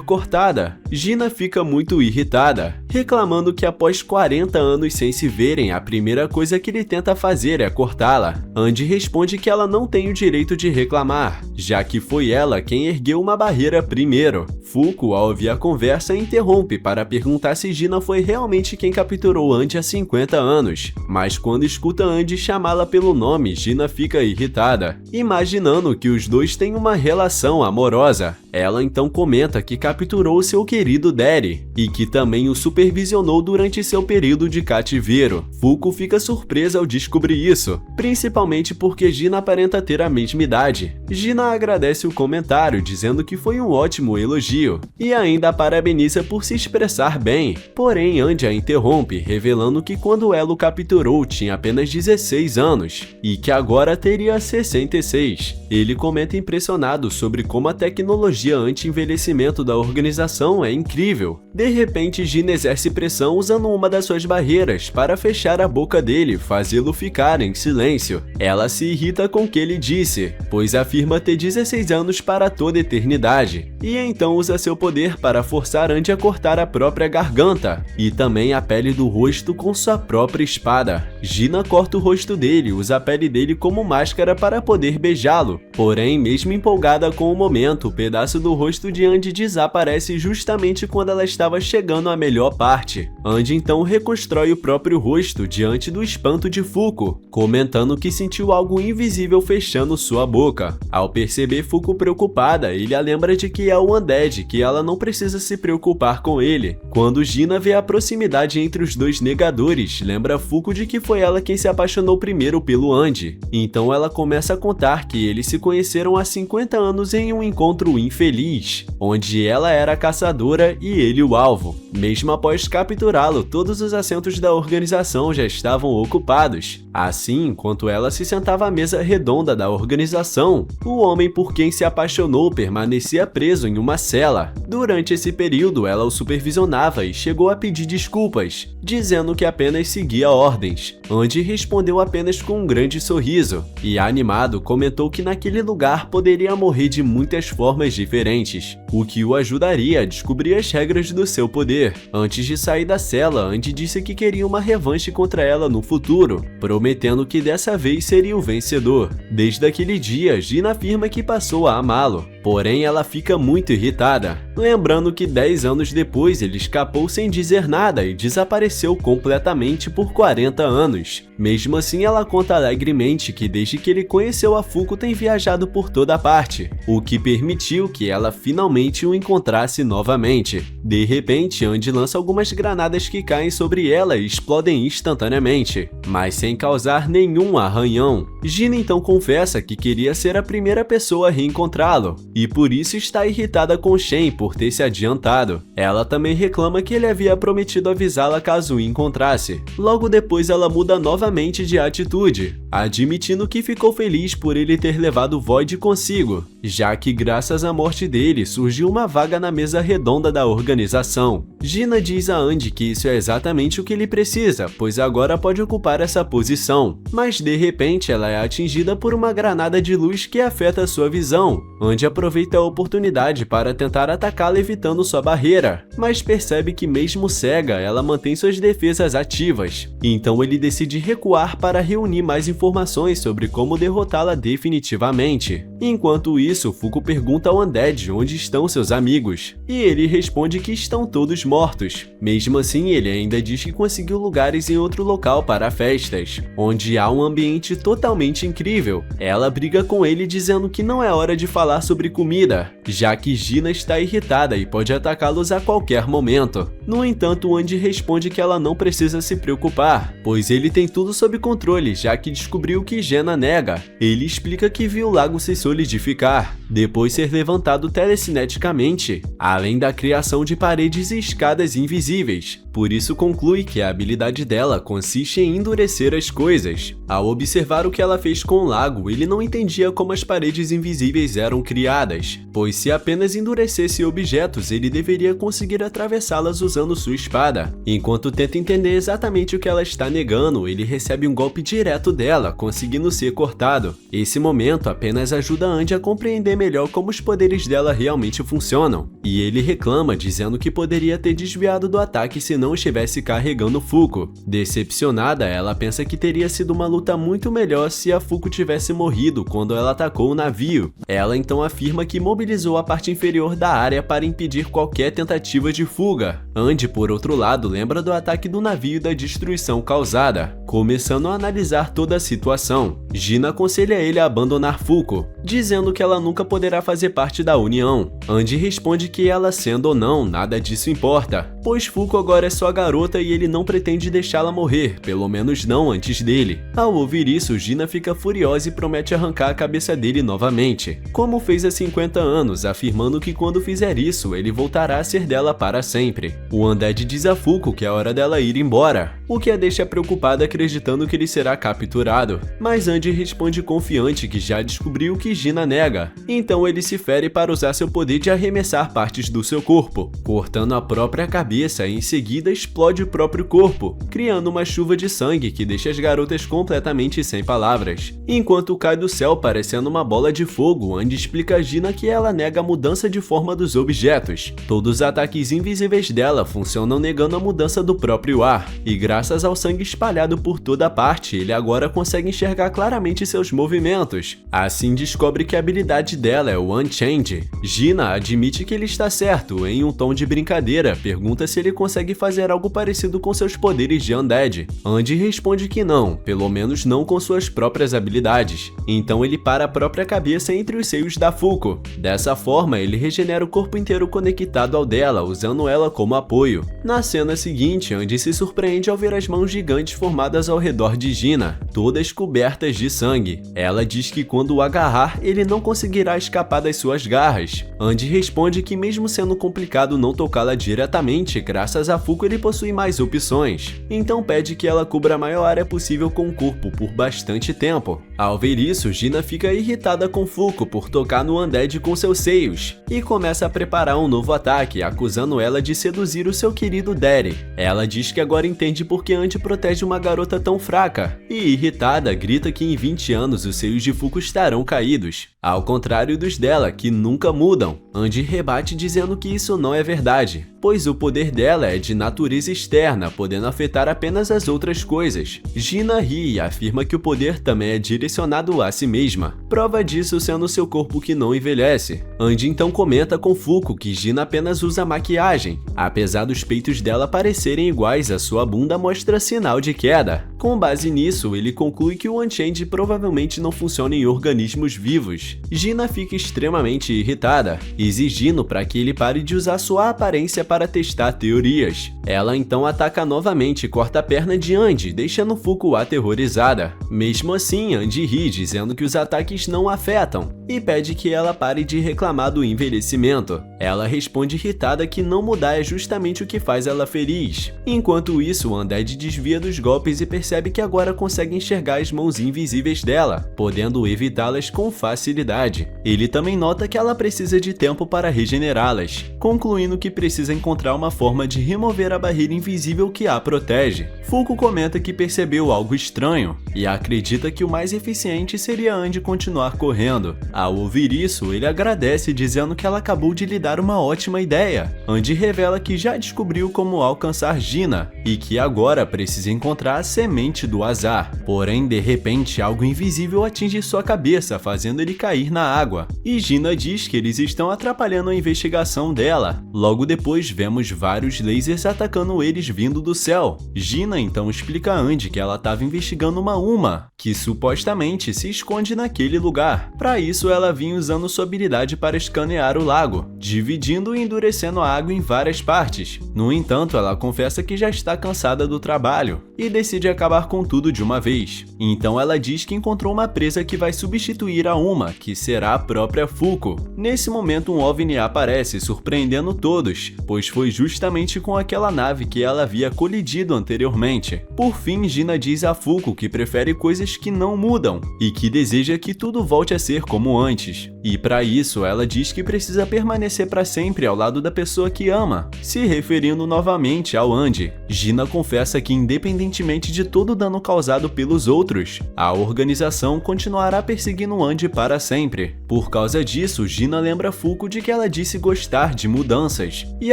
cortada. Gina fica muito irritada, reclamando que após 40 anos sem se verem, a primeira coisa que ele tenta fazer é cortá-la. Andy responde que ela não tem o direito de reclamar, já que foi ela quem ergueu uma barreira primeiro. Fuko, ao ouvir a conversa, interrompe para perguntar se Gina foi realmente quem capturou Andy há 50 anos, mas quando escuta Andy chamá-la pelo nome, Gina fica irritada, imaginando que os dois têm uma relação amorosa. Ela então comenta que capturou seu querido Daddy e que também o supervisionou durante seu período de cativeiro. Fuko fica surpresa ao descobrir isso, principalmente porque Gina aparenta ter a mesma idade. Gina agradece o comentário, dizendo que foi um ótimo elogio, e ainda a parabeniza por se expressar bem. Porém, Andy a interrompe, revelando que quando ela o capturou tinha apenas 16 anos, e que agora teria 66. Ele comenta impressionado sobre como a tecnologia anti-envelhecimento da organização é incrível. De repente, Gina exerce pressão usando uma das suas barreiras para fechar a boca dele, fazê-lo ficar em silêncio. Ela se irrita com o que ele disse, pois afirma ter 16 anos para toda eternidade, e então usa seu poder para forçar Andy a cortar a própria garganta, e também a pele do rosto com sua própria espada. Gina corta o rosto dele, usa a pele dele como máscara para poder beijá-lo. Porém, mesmo empolgada com o momento, o pedaço do rosto de Andy desaparece justamente quando ela estava chegando à melhor parte. Andy então reconstrói o próprio rosto diante do espanto de Fuko, comentando que sentiu algo invisível fechando sua boca. Ao perceber Fuko preocupada, ele a lembra de que é o Undead, que ela não precisa se preocupar com ele. Quando Gina vê a proximidade entre os dois negadores, lembra Fuko de que foi ela quem se apaixonou primeiro pelo Andy. Então ela começa a contar que eles se conheceram há 50 anos em um encontro infeliz, onde ela era a caçadora e ele o alvo. Mesmo após capturá-lo, todos os assentos da organização já estavam ocupados. Assim, enquanto ela se sentava à mesa redonda da organização, o homem por quem se apaixonou permanecia preso em uma cela. Durante esse período, ela o supervisionava e chegou a pedir desculpas, dizendo que apenas seguia ordens. Andy respondeu apenas com um grande sorriso, e animado comentou que naquele lugar poderia morrer de muitas formas diferentes, o que o ajudaria a descobrir as regras do seu poder. Antes de sair da cela, Andy disse que queria uma revanche contra ela no futuro, prometendo que dessa vez seria o vencedor. Desde aquele dia, Gina afirma que passou a amá-lo, porém ela fica muito irritada, lembrando que 10 anos depois ele escapou sem dizer nada e desapareceu completamente por 40 anos. Mesmo assim, ela conta alegremente que desde que ele conheceu a Fuko tem viajado por toda parte, o que permitiu que ela finalmente o encontrasse novamente. De repente, Andy lança algumas granadas que caem sobre ela e explodem instantaneamente, mas sem causar nenhum arranhão. Gina então confessa que queria ser a primeira pessoa a reencontrá-lo, e por isso está irritada com Shen por ter se adiantado. Ela também reclama que ele havia prometido avisá-la caso o encontrasse. Logo depois ela muda novamente de atitude, admitindo que ficou feliz por ele ter levado Void consigo, já que graças à morte dele surgiu uma vaga na mesa redonda da organização. Gina diz a Andy que isso é exatamente o que ele precisa, pois agora pode ocupar essa posição. Mas de repente ela é atingida por uma granada de luz que afeta sua visão. Andy aproveita a oportunidade para tentar atacá-la evitando sua barreira, mas percebe que mesmo cega, ela mantém suas defesas ativas. Então ele decide recuar para reunir mais informações sobre como derrotá-la definitivamente. Enquanto isso, Fuko pergunta ao Undead onde estão seus amigos, e ele responde que estão todos mortos. Mesmo assim, ele ainda diz que conseguiu lugares em outro local para festas, onde há um ambiente totalmente incrível. Ela briga com ele dizendo que não é hora de falar sobre comida, já que Gina está irritada e pode atacá-los a qualquer momento. No entanto, Andy responde que ela não precisa se preocupar, pois ele tem tudo sob controle, já que descobriu o que Gina nega. Ele explica que viu o lago se solidificar, depois ser levantado telecineticamente, além da criação de paredes e escadas invisíveis. Por isso conclui que a habilidade dela consiste em endurecer as coisas. Ao observar o que ela fez com o lago, ele não entendia como as paredes invisíveis eram criadas, pois se apenas endurecesse objetos, ele deveria conseguir atravessá-las usando sua espada. Enquanto tenta entender exatamente o que ela está negando, ele recebe um golpe direto dela, conseguindo ser cortado. Esse momento apenas ajuda Andy a compreender melhor como os poderes dela realmente funcionam, e ele reclama dizendo que poderia ter desviado do ataque se não estivesse carregando Fuko. Decepcionada, ela pensa que teria sido uma luta muito melhor se a Fuko tivesse morrido quando ela atacou o navio. Ela então afirma que mobilizou a parte inferior da área para impedir qualquer tentativa de fuga. Andy, por outro lado, lembra do ataque do navio e da destruição causada. Começando a analisar toda a situação, Gina aconselha ele a abandonar Fuko, dizendo que ela nunca poderá fazer parte da União. Andy responde que ela sendo ou não, nada disso importa, pois Fuko agora é sua garota e ele não pretende deixá-la morrer, pelo menos não antes dele. Ao ouvir isso, Gina fica furiosa e promete arrancar a cabeça dele novamente, como fez há 50 anos, afirmando que quando fizer isso, ele voltará a ser dela para sempre. O Undead diz a Fuko que é hora dela ir embora, o que a deixa preocupada acreditando que ele será capturado, mas Andy responde confiante que já descobriu o que Gina nega, então ele se fere para usar seu poder de arremessar partes do seu corpo, cortando a própria cabeça e em seguida explode o próprio corpo, criando uma chuva de sangue que deixa as garotas completamente sem palavras. Enquanto cai do céu parecendo uma bola de fogo, Andy explica a Gina que ela nega a mudança de forma dos objetos. Todos os ataques invisíveis dela funcionam negando a mudança do próprio ar, e graças ao sangue espalhado por toda parte, ele agora consegue enxergar claramente seus movimentos. Assim descobre que a habilidade dela é o Unchange. Gina admite que ele está certo, em um tom de brincadeira, pergunta se ele consegue fazer algo parecido com seus poderes de Undead. Andy responde que não, pelo menos não com suas próprias habilidades. Então ele para a própria cabeça entre os seios da Fuko. Dessa forma, ele regenera o corpo inteiro conectado ao dela, usando ela como apoio. Na cena seguinte, Andy se surpreende ao ver as mãos gigantes formadas ao redor de Gina, todas cobertas de sangue. Ela diz que quando o agarrar, ele não conseguirá escapar das suas garras. Andy responde que mesmo sendo complicado não tocá-la diretamente, graças a Fuko ele possui mais opções. Então pede que ela cubra a maior área possível com o corpo por bastante tempo. Ao ver isso, Gina fica irritada com Fuko por tocar no Undead com seus seios, e começa a preparar um novo ataque, acusando ela de seduzir o seu querido Daddy. Ela diz que agora entende por que Andy protege uma garota tão fraca, e irritada grita que em 20 anos os seios de Fuko estarão caídos, ao contrário dos dela, que nunca mudam. Andy rebate dizendo que isso não é verdade, pois o poder dela é de natureza externa, podendo afetar apenas as outras coisas. Gina ri e afirma que o poder também é direcionado a si mesma, prova disso sendo seu corpo que não envelhece. Andy então comenta com Fuko que Gina apenas usa maquiagem, apesar dos peitos dela parecerem iguais, a sua bunda mostra sinal de queda. Com base nisso, ele conclui que o Unchange provavelmente não funciona em organismos vivos. Gina fica extremamente irritada, exigindo para que ele pare de usar sua aparência para testar teorias. Ela então ataca novamente e corta a perna de Andy, deixando Fuko aterrorizada. Mesmo assim, Andy ri, dizendo que os ataques não a afetam, e pede que ela pare de reclamar do envelhecimento. Ela responde irritada que não mudar é justamente o que faz ela feliz. Enquanto isso, o Undead Undead desvia dos golpes e percebe que agora consegue enxergar as mãos invisíveis dela, podendo evitá-las com facilidade. Ele também nota que ela precisa de tempo para regenerá-las, concluindo que precisa encontrar uma forma de remover a barreira invisível que a protege. Fuko comenta que percebeu algo estranho e acredita que o mais eficiente seria Andy continuar correndo. Ao ouvir isso, ele agradece dizendo que ela acabou de lhe dar uma ótima ideia. Andy revela que já descobriu como alcançar Gina e que agora precisa encontrar a semente do azar. Porém, de repente, algo invisível atinge sua cabeça, fazendo ele cair na água. E Gina diz que eles estão atrapalhando a investigação dela. Logo depois, vemos vários lasers atacando eles vindo do céu. Gina então explica a Andy que ela estava investigando uma que supostamente se esconde naquele lugar. Para isso, ela vinha usando sua habilidade para escanear o lago, dividindo e endurecendo a água em várias partes. No entanto, ela confessa que já está cansada do trabalho e decide acabar com tudo de uma vez. Então ela diz que encontrou uma presa que vai substituir a uma, que será a própria Fuko. Nesse momento, um OVNI aparece, surpreendendo todos, pois foi justamente com aquela nave que ela havia colidido anteriormente. Por fim, Gina diz a Fuko que prefere coisas que não mudam e que deseja que tudo volte a ser como antes. E para isso, ela diz que precisa permanecer para sempre ao lado da pessoa que ama, se referindo novamente ao Andy. Gina confessa que, independentemente de todo o dano causado pelos outros, a organização continuará perseguindo Andy para sempre. Por causa disso, Gina lembra Fuko de que ela disse gostar de mudanças e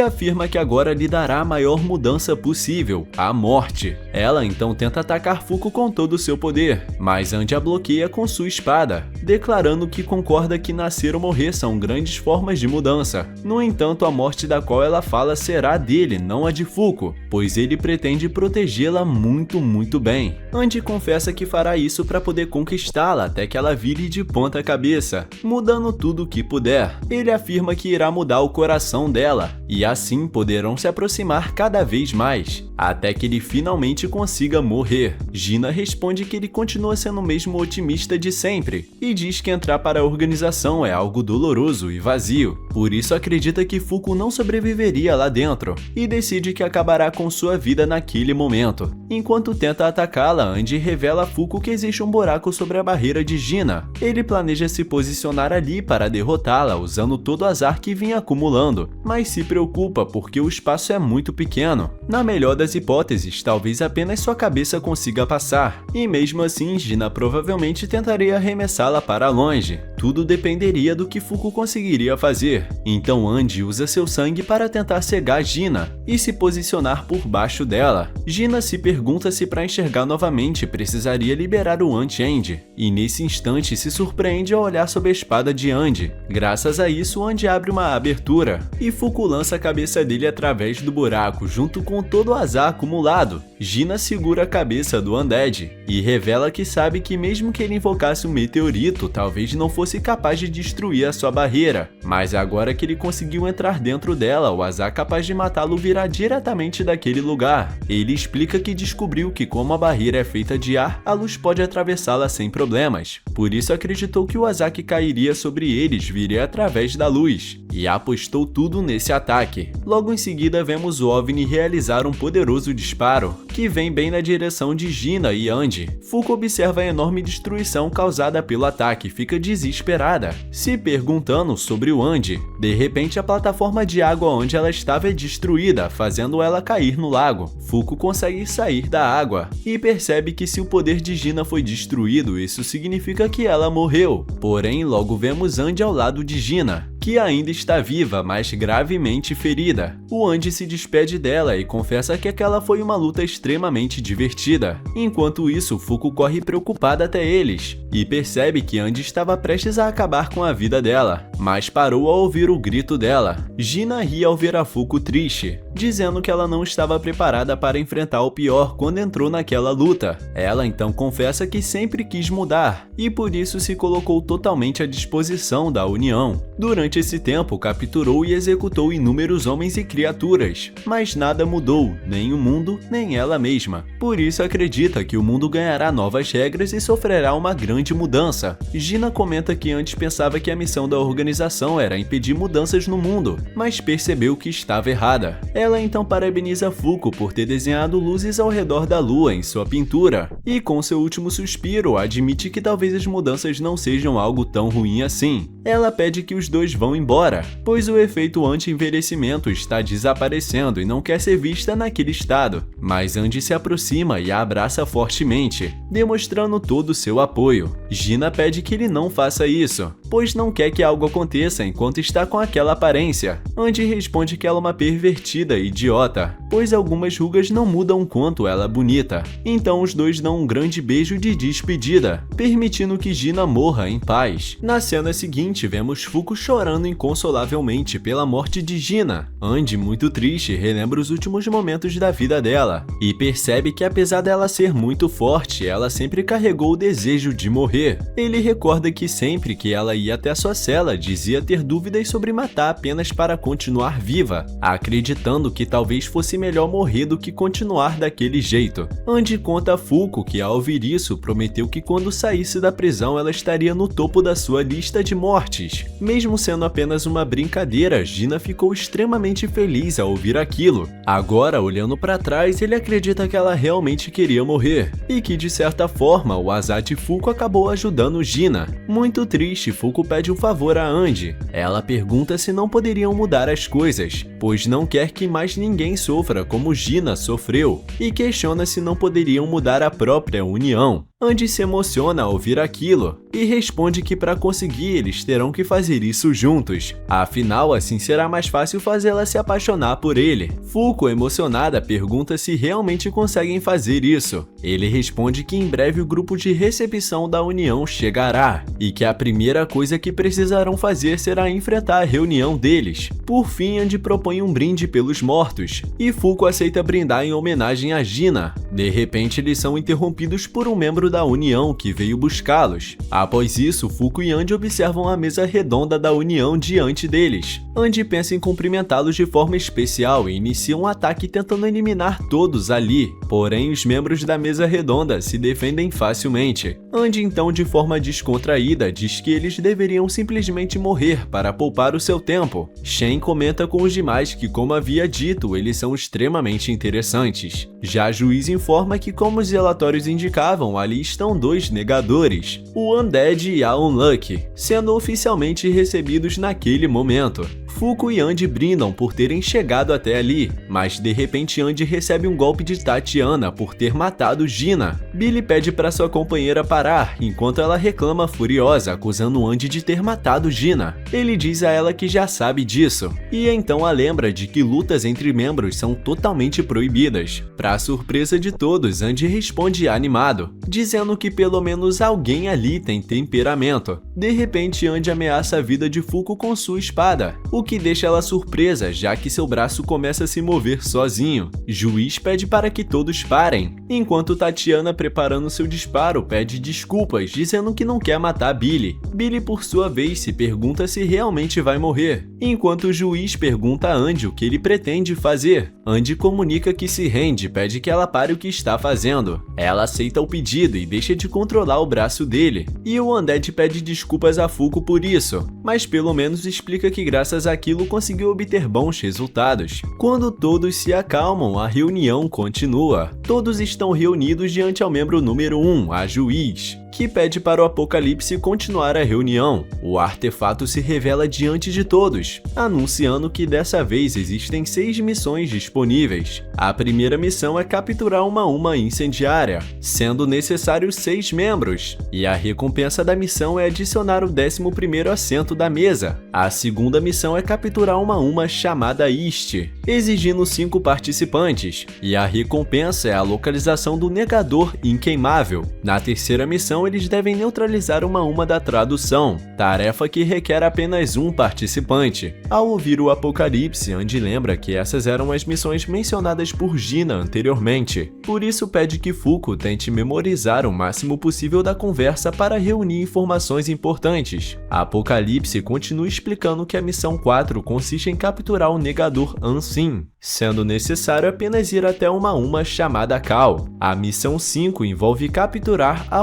afirma que agora lhe dará a maior mudança possível, a morte. Ela então tenta atacar Fuko com todo o seu poder, mas Andy a bloqueia com sua espada, declarando que concorda que nascer ou morrer são grandes formas de mudança. No entanto, a morte da qual ela fala será dele, não a de Fuko, pois ele pretende protegê-la muito bem. Andy confessa que fará isso para poder conquistá-la até que ela vire de ponta cabeça, mudando tudo o que puder. Ele afirma que irá mudar o coração dela, e assim poderão se aproximar cada vez mais, até que ele finalmente consiga morrer. Gina responde que ele continua sendo o mesmo otimista de sempre, e diz que entrar para a organização é algo doloroso e vazio, por isso acredita que Fuko não sobreviveria lá dentro, e decide que acabará com sua vida naquele momento. Enquanto tenta atacá-la, Andy revela a Fuko que existe um buraco sobre a barreira de Gina. Ele planeja se posicionar ali para derrotá-la usando todo o azar que vinha acumulando, mas se preocupa porque o espaço é muito pequeno. Na melhor das hipóteses, talvez apenas sua cabeça consiga passar, e mesmo assim Gina provavelmente tentaria arremessá-la para longe. Tudo dependeria do que Fuko conseguiria fazer. Então Andy usa seu sangue para tentar cegar Gina e se posicionar por baixo dela. Gina se pergunta se para enxergar novamente precisaria liberar o Anti-Andy, e nesse instante se surpreende ao olhar sob a espada de Andy. Graças a isso, Andy abre uma abertura e Fuko lança a cabeça dele através do buraco junto com todo o azar acumulado. Gina segura a cabeça do Undead e revela que sabe que mesmo que ele invocasse um meteorito, talvez não fosse capaz de destruir a sua barreira, mas agora que ele conseguiu entrar dentro dela, o azar capaz de matá-lo virá diretamente daquele lugar. Ele explica que descobriu que como a barreira é feita de ar, a luz pode atravessá-la sem problemas, por isso acreditou que o azar que cairia sobre eles viria através da luz, e apostou tudo nesse ataque. Logo em seguida vemos o OVNI realizar um poderoso disparo, que vem bem na direção de Gina e Andy. Fuko observa a enorme destruição causada pelo ataque e fica desesperada, se perguntando sobre o Andy. De repente, a plataforma de água onde ela estava é destruída, fazendo ela cair no lago. Fuko consegue sair da água e percebe que se o poder de Gina foi destruído, isso significa que ela morreu. Porém, logo vemos Andy ao lado de Gina, que ainda está viva, mas gravemente ferida. O Andy se despede dela e confessa que aquela foi uma luta extremamente divertida. Enquanto isso, Fuko corre preocupada até eles e percebe que Andy estava prestes a acabar com a vida dela, mas parou ao ouvir o grito dela. Gina ri ao ver a Fuko triste, dizendo que ela não estava preparada para enfrentar o pior quando entrou naquela luta. Ela então confessa que sempre quis mudar e por isso se colocou totalmente à disposição da União. Durante esse tempo, capturou e executou inúmeros homens e criaturas, mas nada mudou, nem o mundo, nem ela mesma. Por isso acredita que o mundo ganhará novas regras e sofrerá uma grande mudança. Gina comenta que antes pensava que a missão da organização era impedir mudanças no mundo, mas percebeu que estava errada. Ela então parabeniza Fuko por ter desenhado luzes ao redor da lua em sua pintura, e com seu último suspiro admite que talvez as mudanças não sejam algo tão ruim assim. Ela pede que os dois vão embora, pois o efeito anti-envelhecimento está desaparecendo e não quer ser vista naquele estado, mas Andy se aproxima e a abraça fortemente, demonstrando todo o seu apoio. Gina pede que ele não faça isso, pois não quer que algo aconteça enquanto está com aquela aparência. Andy responde que ela é uma pervertida e idiota, pois algumas rugas não mudam quanto ela é bonita. Então os dois dão um grande beijo de despedida, permitindo que Gina morra em paz. Na cena seguinte, vemos Fuko chorando inconsolavelmente pela morte de Gina. Andy, muito triste, relembra os últimos momentos da vida dela e percebe que apesar dela ser muito forte, ela sempre carregou o desejo de morrer. Ele recorda que sempre que ela ia até sua cela, dizia ter dúvidas sobre matar apenas para continuar viva, acreditando que talvez fosse melhor morrer do que continuar daquele jeito. Andy conta a Fuko que ao ouvir isso, prometeu que quando saísse da prisão ela estaria no topo da sua lista de mortes. Mesmo sendo apenas uma brincadeira, Gina ficou extremamente feliz ao ouvir aquilo. Agora, olhando para trás, ele acredita que ela realmente queria morrer, e que de certa forma o azar de Fuko acabou ajudando Gina. Muito triste, Fuko pede um favor a Andy. Ela pergunta se não poderiam mudar as coisas, pois não quer que mais ninguém sofra como Gina sofreu, e questiona se não poderiam mudar a própria união. Andy se emociona ao ouvir aquilo e responde que para conseguir eles terão que fazer isso juntos. Afinal, assim será mais fácil fazê-la se apaixonar por ele. Fuko, emocionada, pergunta se realmente conseguem fazer isso. Ele responde que em breve o grupo de recepção da União chegará e que a primeira coisa que precisarão fazer será enfrentar a reunião deles. Por fim, Andy propõe um brinde pelos mortos e Fuko aceita brindar em homenagem a Gina. De repente, eles são interrompidos por um membro da União que veio buscá-los. Após isso, Fuko e Andy observam a mesa redonda da União diante deles. Andy pensa em cumprimentá-los de forma especial e inicia um ataque tentando eliminar todos ali. Porém, os membros da mesa redonda se defendem facilmente. Andy então, de forma descontraída, diz que eles deveriam simplesmente morrer para poupar o seu tempo. Shen comenta com os demais que, como havia dito, eles são extremamente interessantes. Já Juiz informa que, como os relatórios indicavam, ali estão dois negadores, o Undead e a Unlucky, sendo oficialmente recebidos naquele momento. Fuko e Andy brindam por terem chegado até ali, mas de repente Andy recebe um golpe de Tatiana por ter matado Gina. Billy pede para sua companheira parar, enquanto ela reclama furiosa, acusando Andy de ter matado Gina. Ele diz a ela que já sabe disso, e então a lembra de que lutas entre membros são totalmente proibidas. Para surpresa de todos, Andy responde animado, dizendo que pelo menos alguém ali tem temperamento. De repente, Andy ameaça a vida de Fuko com sua espada, o que deixa ela surpresa, já que seu braço começa a se mover sozinho. Juiz pede para que todos parem, enquanto Tatiana, preparando seu disparo, pede desculpas, dizendo que não quer matar Billy. Billy, por sua vez, se pergunta se realmente vai morrer, enquanto o juiz pergunta a Andy o que ele pretende fazer. Andy comunica que se rende e pede que ela pare o que está fazendo. Ela aceita o pedido e deixa de controlar o braço dele, e o Undead pede desculpas a Fuko por isso, mas pelo menos explica que graças àquilo conseguiu obter bons resultados. Quando todos se acalmam, a reunião continua. Todos estão reunidos diante ao membro número 1, a Juiz, que pede para o Apocalipse continuar a reunião. O artefato se revela diante de todos, anunciando que dessa vez existem 6 missões disponíveis. A primeira missão é capturar uma incendiária, sendo necessários 6 membros, e a recompensa da missão é adicionar o 11º assento da mesa. A segunda missão é capturar uma chamada East, exigindo 5 participantes, e a recompensa é a localização do negador inqueimável. Na terceira missão, eles devem neutralizar uma da tradução, tarefa que requer apenas um participante. Ao ouvir o Apocalipse, Andy lembra que essas eram as missões mencionadas por Gina anteriormente, por isso pede que Fuko tente memorizar o máximo possível da conversa para reunir informações importantes. Apocalipse continua explicando que a missão 4 consiste em capturar o negador Unseen, sendo necessário apenas ir até uma chamada Cal. A missão 5 envolve capturar a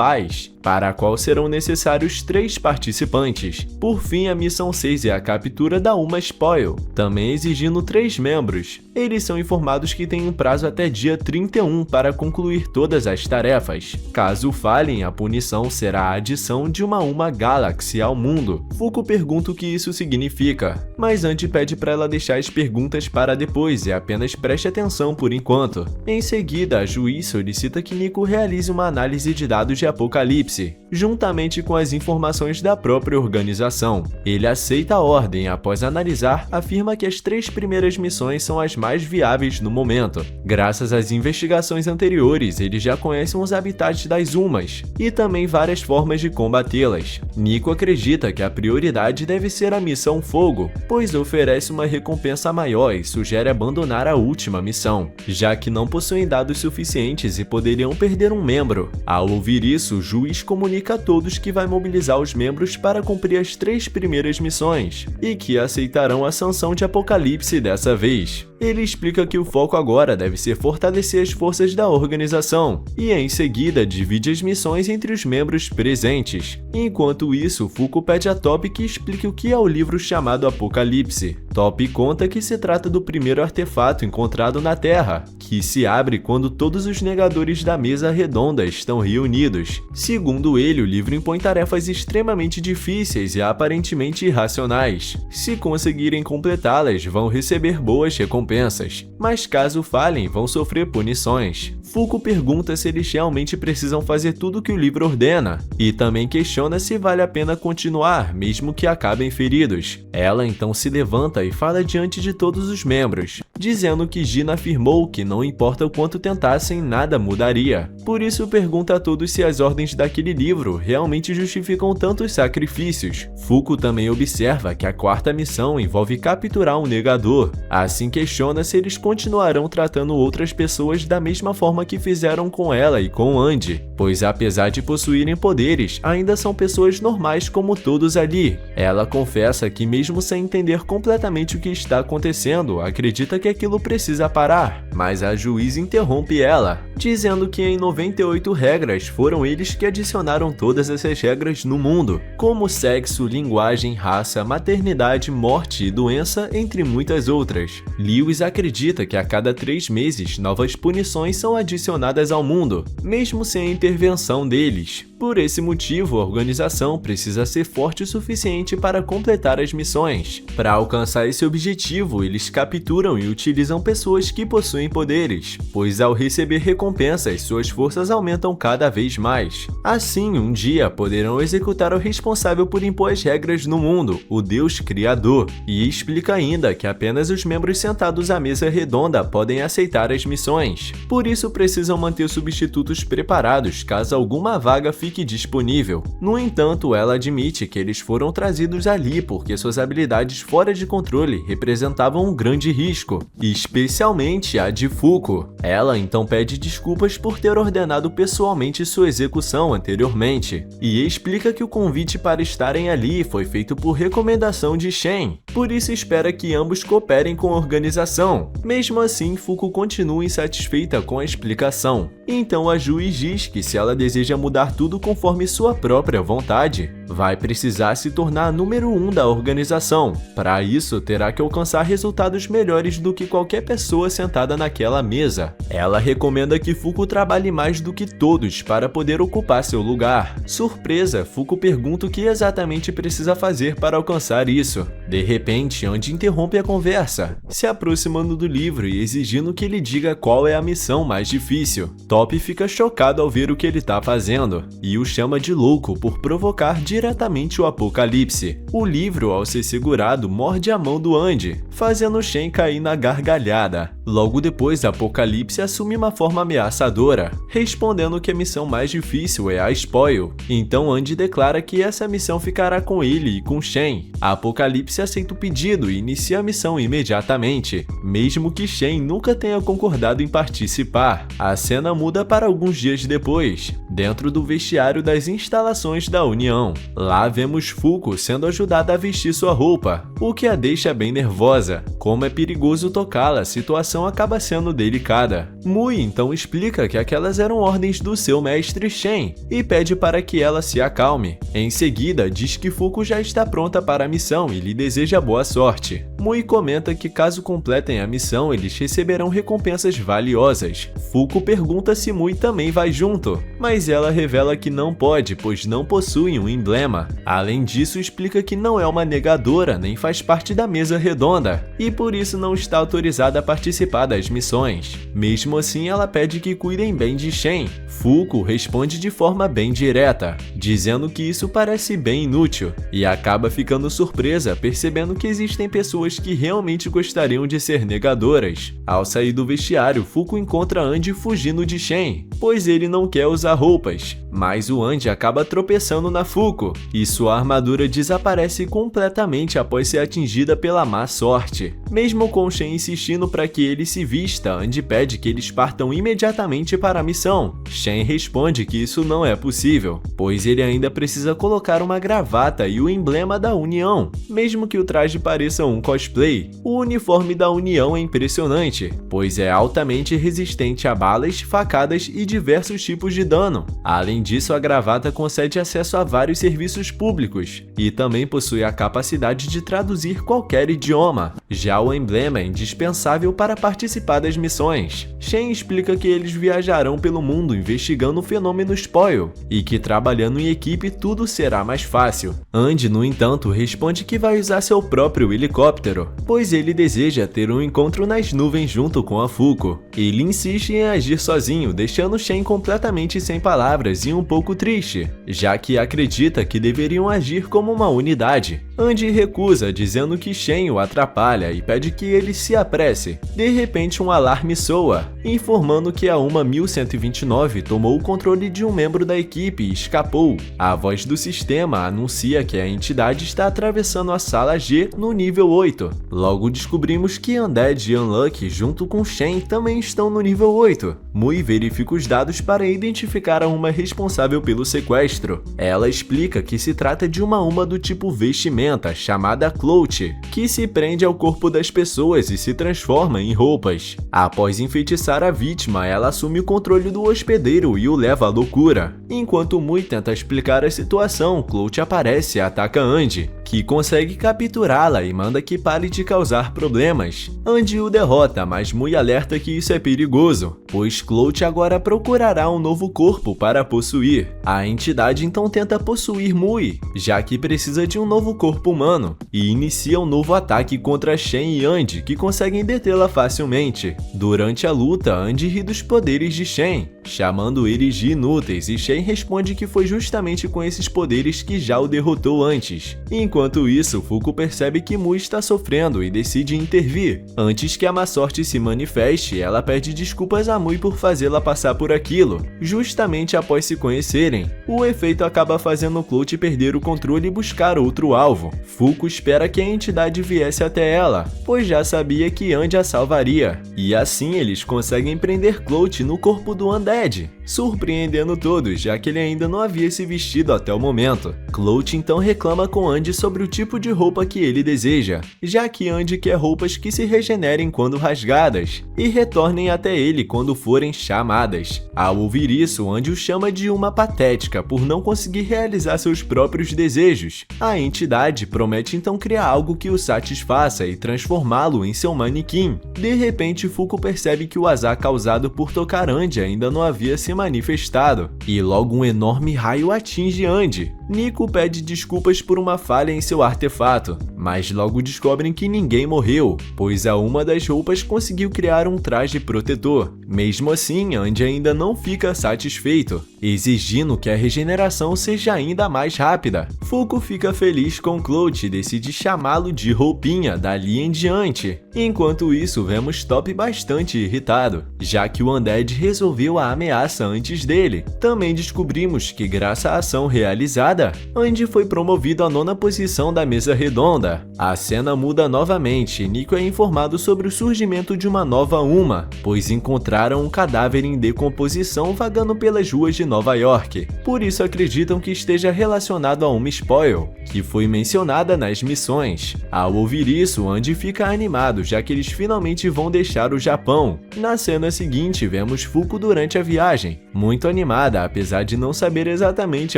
Paz, para a qual serão necessários 3 participantes. Por fim, a missão 6 é a captura da Uma Spoil, também exigindo 3 membros. Eles são informados que têm um prazo até dia 31 para concluir todas as tarefas. Caso falhem, a punição será a adição de uma Galaxy ao mundo. Fuko pergunta o que isso significa, mas Andy pede para ela deixar as perguntas para depois e apenas preste atenção por enquanto. Em seguida, a juiz solicita que Nico realize uma análise de dados de Apocalipse, juntamente com as informações da própria organização. Ele aceita a ordem e, após analisar, afirma que as 3 primeiras missões são as mais viáveis no momento. Graças às investigações anteriores, ele já conhece os habitats das Umas e também várias formas de combatê-las. Nico acredita que a prioridade deve ser a missão Fogo, pois oferece uma recompensa maior e sugere abandonar a última missão, já que não possuem dados suficientes e poderiam perder um membro. Ao ouvir isso, o juiz comunica a todos que vai mobilizar os membros para cumprir as 3 primeiras missões e que aceitarão a sanção de Apocalipse dessa vez. Ele explica que o foco agora deve ser fortalecer as forças da organização e, em seguida, divide as missões entre os membros presentes. Enquanto isso, Fuko pede a Top que explique o que é o livro chamado Apocalipse. Top conta que se trata do primeiro artefato encontrado na Terra, que se abre quando todos os negadores da mesa redonda estão reunidos. Segundo ele, o livro impõe tarefas extremamente difíceis e aparentemente irracionais. Se conseguirem completá-las, vão receber boas recompensas, mas caso falhem, vão sofrer punições. Fuko pergunta se eles realmente precisam fazer tudo o que o livro ordena, e também questiona se vale a pena continuar, mesmo que acabem feridos. Ela então se levanta e fala diante de todos os membros, dizendo que Gina afirmou que não importa o quanto tentassem, nada mudaria. Por isso pergunta a todos se as ordens daquele livro realmente justificam tantos sacrifícios. Fuko também observa que a 4ª missão envolve capturar um negador, assim questiona se eles continuarão tratando outras pessoas da mesma forma que fizeram com ela e com Andy, pois apesar de possuírem poderes, ainda são pessoas normais como todos ali. Ela confessa que mesmo sem entender completamente o que está acontecendo, acredita que aquilo precisa parar, mas a juiz interrompe ela, dizendo que em 98 regras foram eles que adicionaram todas essas regras no mundo, como sexo, linguagem, raça, maternidade, morte e doença, entre muitas outras. Lewis acredita que a cada 3 meses novas punições são adicionadas ao mundo, mesmo sem a intervenção deles. Por esse motivo, a organização precisa ser forte o suficiente para completar as missões. Para alcançar esse objetivo, eles capturam e utilizam pessoas que possuem poderes, pois ao receber recompensas, suas forças aumentam cada vez mais. Assim, um dia poderão executar o responsável por impor as regras no mundo, o Deus Criador, e explica ainda que apenas os membros sentados à mesa redonda podem aceitar as missões. Por isso, precisam manter substitutos preparados caso alguma vaga fique disponível. No entanto, ela admite que eles foram trazidos ali porque suas habilidades fora de controle representavam um grande risco, especialmente a de Fuko. Ela então pede desculpas por ter ordenado pessoalmente sua execução anteriormente, e explica que o convite para estarem ali foi feito por recomendação de Shen, por isso espera que ambos cooperem com a organização. Mesmo assim, Fuko continua insatisfeita com a explicação. Então a juiz diz que se ela deseja mudar tudo conforme sua própria vontade, vai precisar se tornar a número 1 da organização. Para isso, terá que alcançar resultados melhores do que qualquer pessoa sentada naquela mesa. Ela recomenda que Fuko trabalhe mais do que todos para poder ocupar seu lugar. Surpresa, Fuko pergunta o que exatamente precisa fazer para alcançar isso. De repente, Andy interrompe a conversa, se aproximando do livro e exigindo que ele diga qual é a missão mais difícil. Top fica chocado ao ver o que ele está fazendo, e o chama de louco por provocar diretamente o Apocalipse. O livro, ao ser segurado, morde a mão do Andy, fazendo Shen cair na gargalhada. Logo depois, Apocalipse assume uma forma ameaçadora, respondendo que a missão mais difícil é a Spoil. Então Andy declara que essa missão ficará com ele e com Shen. Apocalipse aceita o pedido e inicia a missão imediatamente, mesmo que Shen nunca tenha concordado em participar. A cena muda para alguns dias depois, dentro do vestiário das instalações da União. Lá vemos Fuko sendo ajudada a vestir sua roupa, o que a deixa bem nervosa. Como é perigoso tocá-la, a situação situação acaba sendo delicada. Mui então explica que aquelas eram ordens do seu mestre Shen e pede para que ela se acalme. Em seguida, diz que Fuko já está pronta para a missão e lhe deseja boa sorte. Mui comenta que caso completem a missão, eles receberão recompensas valiosas. Fuko pergunta se Mui também vai junto, mas ela revela que não pode, pois não possui um emblema. Além disso, explica que não é uma negadora nem faz parte da mesa redonda, e por isso não está autorizada a participar das missões. Mesmo assim, ela pede que cuidem bem de Shen. Fuko responde de forma bem direta, dizendo que isso parece bem inútil, e acaba ficando surpresa percebendo que existem pessoas que realmente gostariam de ser negadoras. Ao sair do vestiário, Fuko encontra Andy fugindo de Shen, pois ele não quer usar roupas, mas o Andy acaba tropeçando na Fuko, e sua armadura desaparece completamente após ser atingida pela má sorte. Mesmo com Shen insistindo para que ele se vista, Andy pede que eles partam imediatamente para a missão. Shen responde que isso não é possível, pois ele ainda precisa colocar uma gravata e o emblema da União. Mesmo que o traje pareça um cosplay, o uniforme da União é impressionante, pois é altamente resistente a balas, facadas e diversos tipos de dano. Além disso, a gravata concede acesso a vários serviços públicos e também possui a capacidade de traduzir qualquer idioma. Já o emblema é indispensável para participar das missões. Shen explica que eles viajarão pelo mundo investigando o fenômeno spoil e que trabalhando em equipe tudo será mais fácil. Andy, no entanto, responde que vai usar seu próprio helicóptero, pois ele deseja ter um encontro nas nuvens junto com a Fuko. Ele insiste em agir sozinho, deixando Shen completamente sem palavras e um pouco triste, já que acredita que deveriam agir como uma unidade. Andy recusa, dizendo que Shen o atrapalha e pede que ele se apresse. De repente, um alarme soa, informando que a UMA 1129 tomou o controle de um membro da equipe e escapou. A voz do sistema anuncia que a entidade está atravessando a sala G no nível 8. Logo descobrimos que Undead e Unlucky junto com Shen também estão no nível 8. Mui verifica os dados para identificar a UMA responsável pelo sequestro. Ela explica que se trata de uma UMA do tipo vestimenta, chamada Clout, que se prende ao corpo das pessoas e se transforma em roupas. Após enfeitiçar a vítima, ela assume o controle do hospedeiro e o leva à loucura. Enquanto Mui tenta explicar a situação, Clout aparece e ataca Andy, que consegue capturá-la e manda que pare de causar problemas. Andy o derrota, mas Mui alerta que isso é perigoso, pois Clout agora procurará um novo corpo para possuir. A entidade então tenta possuir Mui, já que precisa de um novo corpo humano, e inicia um novo ataque contra Shen e Andy, que conseguem detê-la facilmente. Durante a luta, Andy ri dos poderes de Shen, chamando eles de inúteis, e Shen responde que foi justamente com esses poderes que já o derrotou antes. Enquanto isso, Fuko percebe que Mui está sofrendo e decide intervir. Antes que a má sorte se manifeste, ela pede desculpas a Mui por fazê-la passar por aquilo, justamente após se conhecerem. O efeito acaba fazendo Clout perder o controle e buscar outro alvo. Fuko espera que a entidade viesse até ela, pois já sabia que Andy a salvaria, e assim eles conseguem prender Clout no corpo do Undead, surpreendendo todos, já que ele ainda não havia se vestido até o momento. Clout então reclama com Andy sobre o tipo de roupa que ele deseja, já que Andy quer roupas que se regenerem quando rasgadas e retornem até ele quando forem chamadas. Ao ouvir isso, Andy o chama de uma patética por não conseguir realizar seus próprios desejos. A entidade promete então criar algo que o satisfaça e transformá-lo em seu manequim. De repente, Fuko percebe que o azar causado por tocar Andy ainda não havia se manifestado, e logo um enorme raio atinge Andy. Nico pede desculpas por uma falha em seu artefato, mas logo descobrem que ninguém morreu, pois a uma das roupas conseguiu criar um traje protetor. Mesmo assim, Andy ainda não fica satisfeito, exigindo que a regeneração seja ainda mais rápida. Fuko fica feliz com Clout e decide chamá-lo de Roupinha dali em diante. Enquanto isso, vemos Top bastante irritado, já que o Undead resolveu a ameaça antes dele. Também descobrimos que, graças à ação realizada, temporada, Andy foi promovido à 9ª posição da mesa redonda. A cena muda novamente e Nico é informado sobre o surgimento de uma nova UMA, pois encontraram um cadáver em decomposição vagando pelas ruas de Nova York. Por isso acreditam que esteja relacionado a uma Spoil, que foi mencionada nas missões. Ao ouvir isso, Andy fica animado, já que eles finalmente vão deixar o Japão. Na cena seguinte, vemos Fuko durante a viagem, muito animada, apesar de não saber exatamente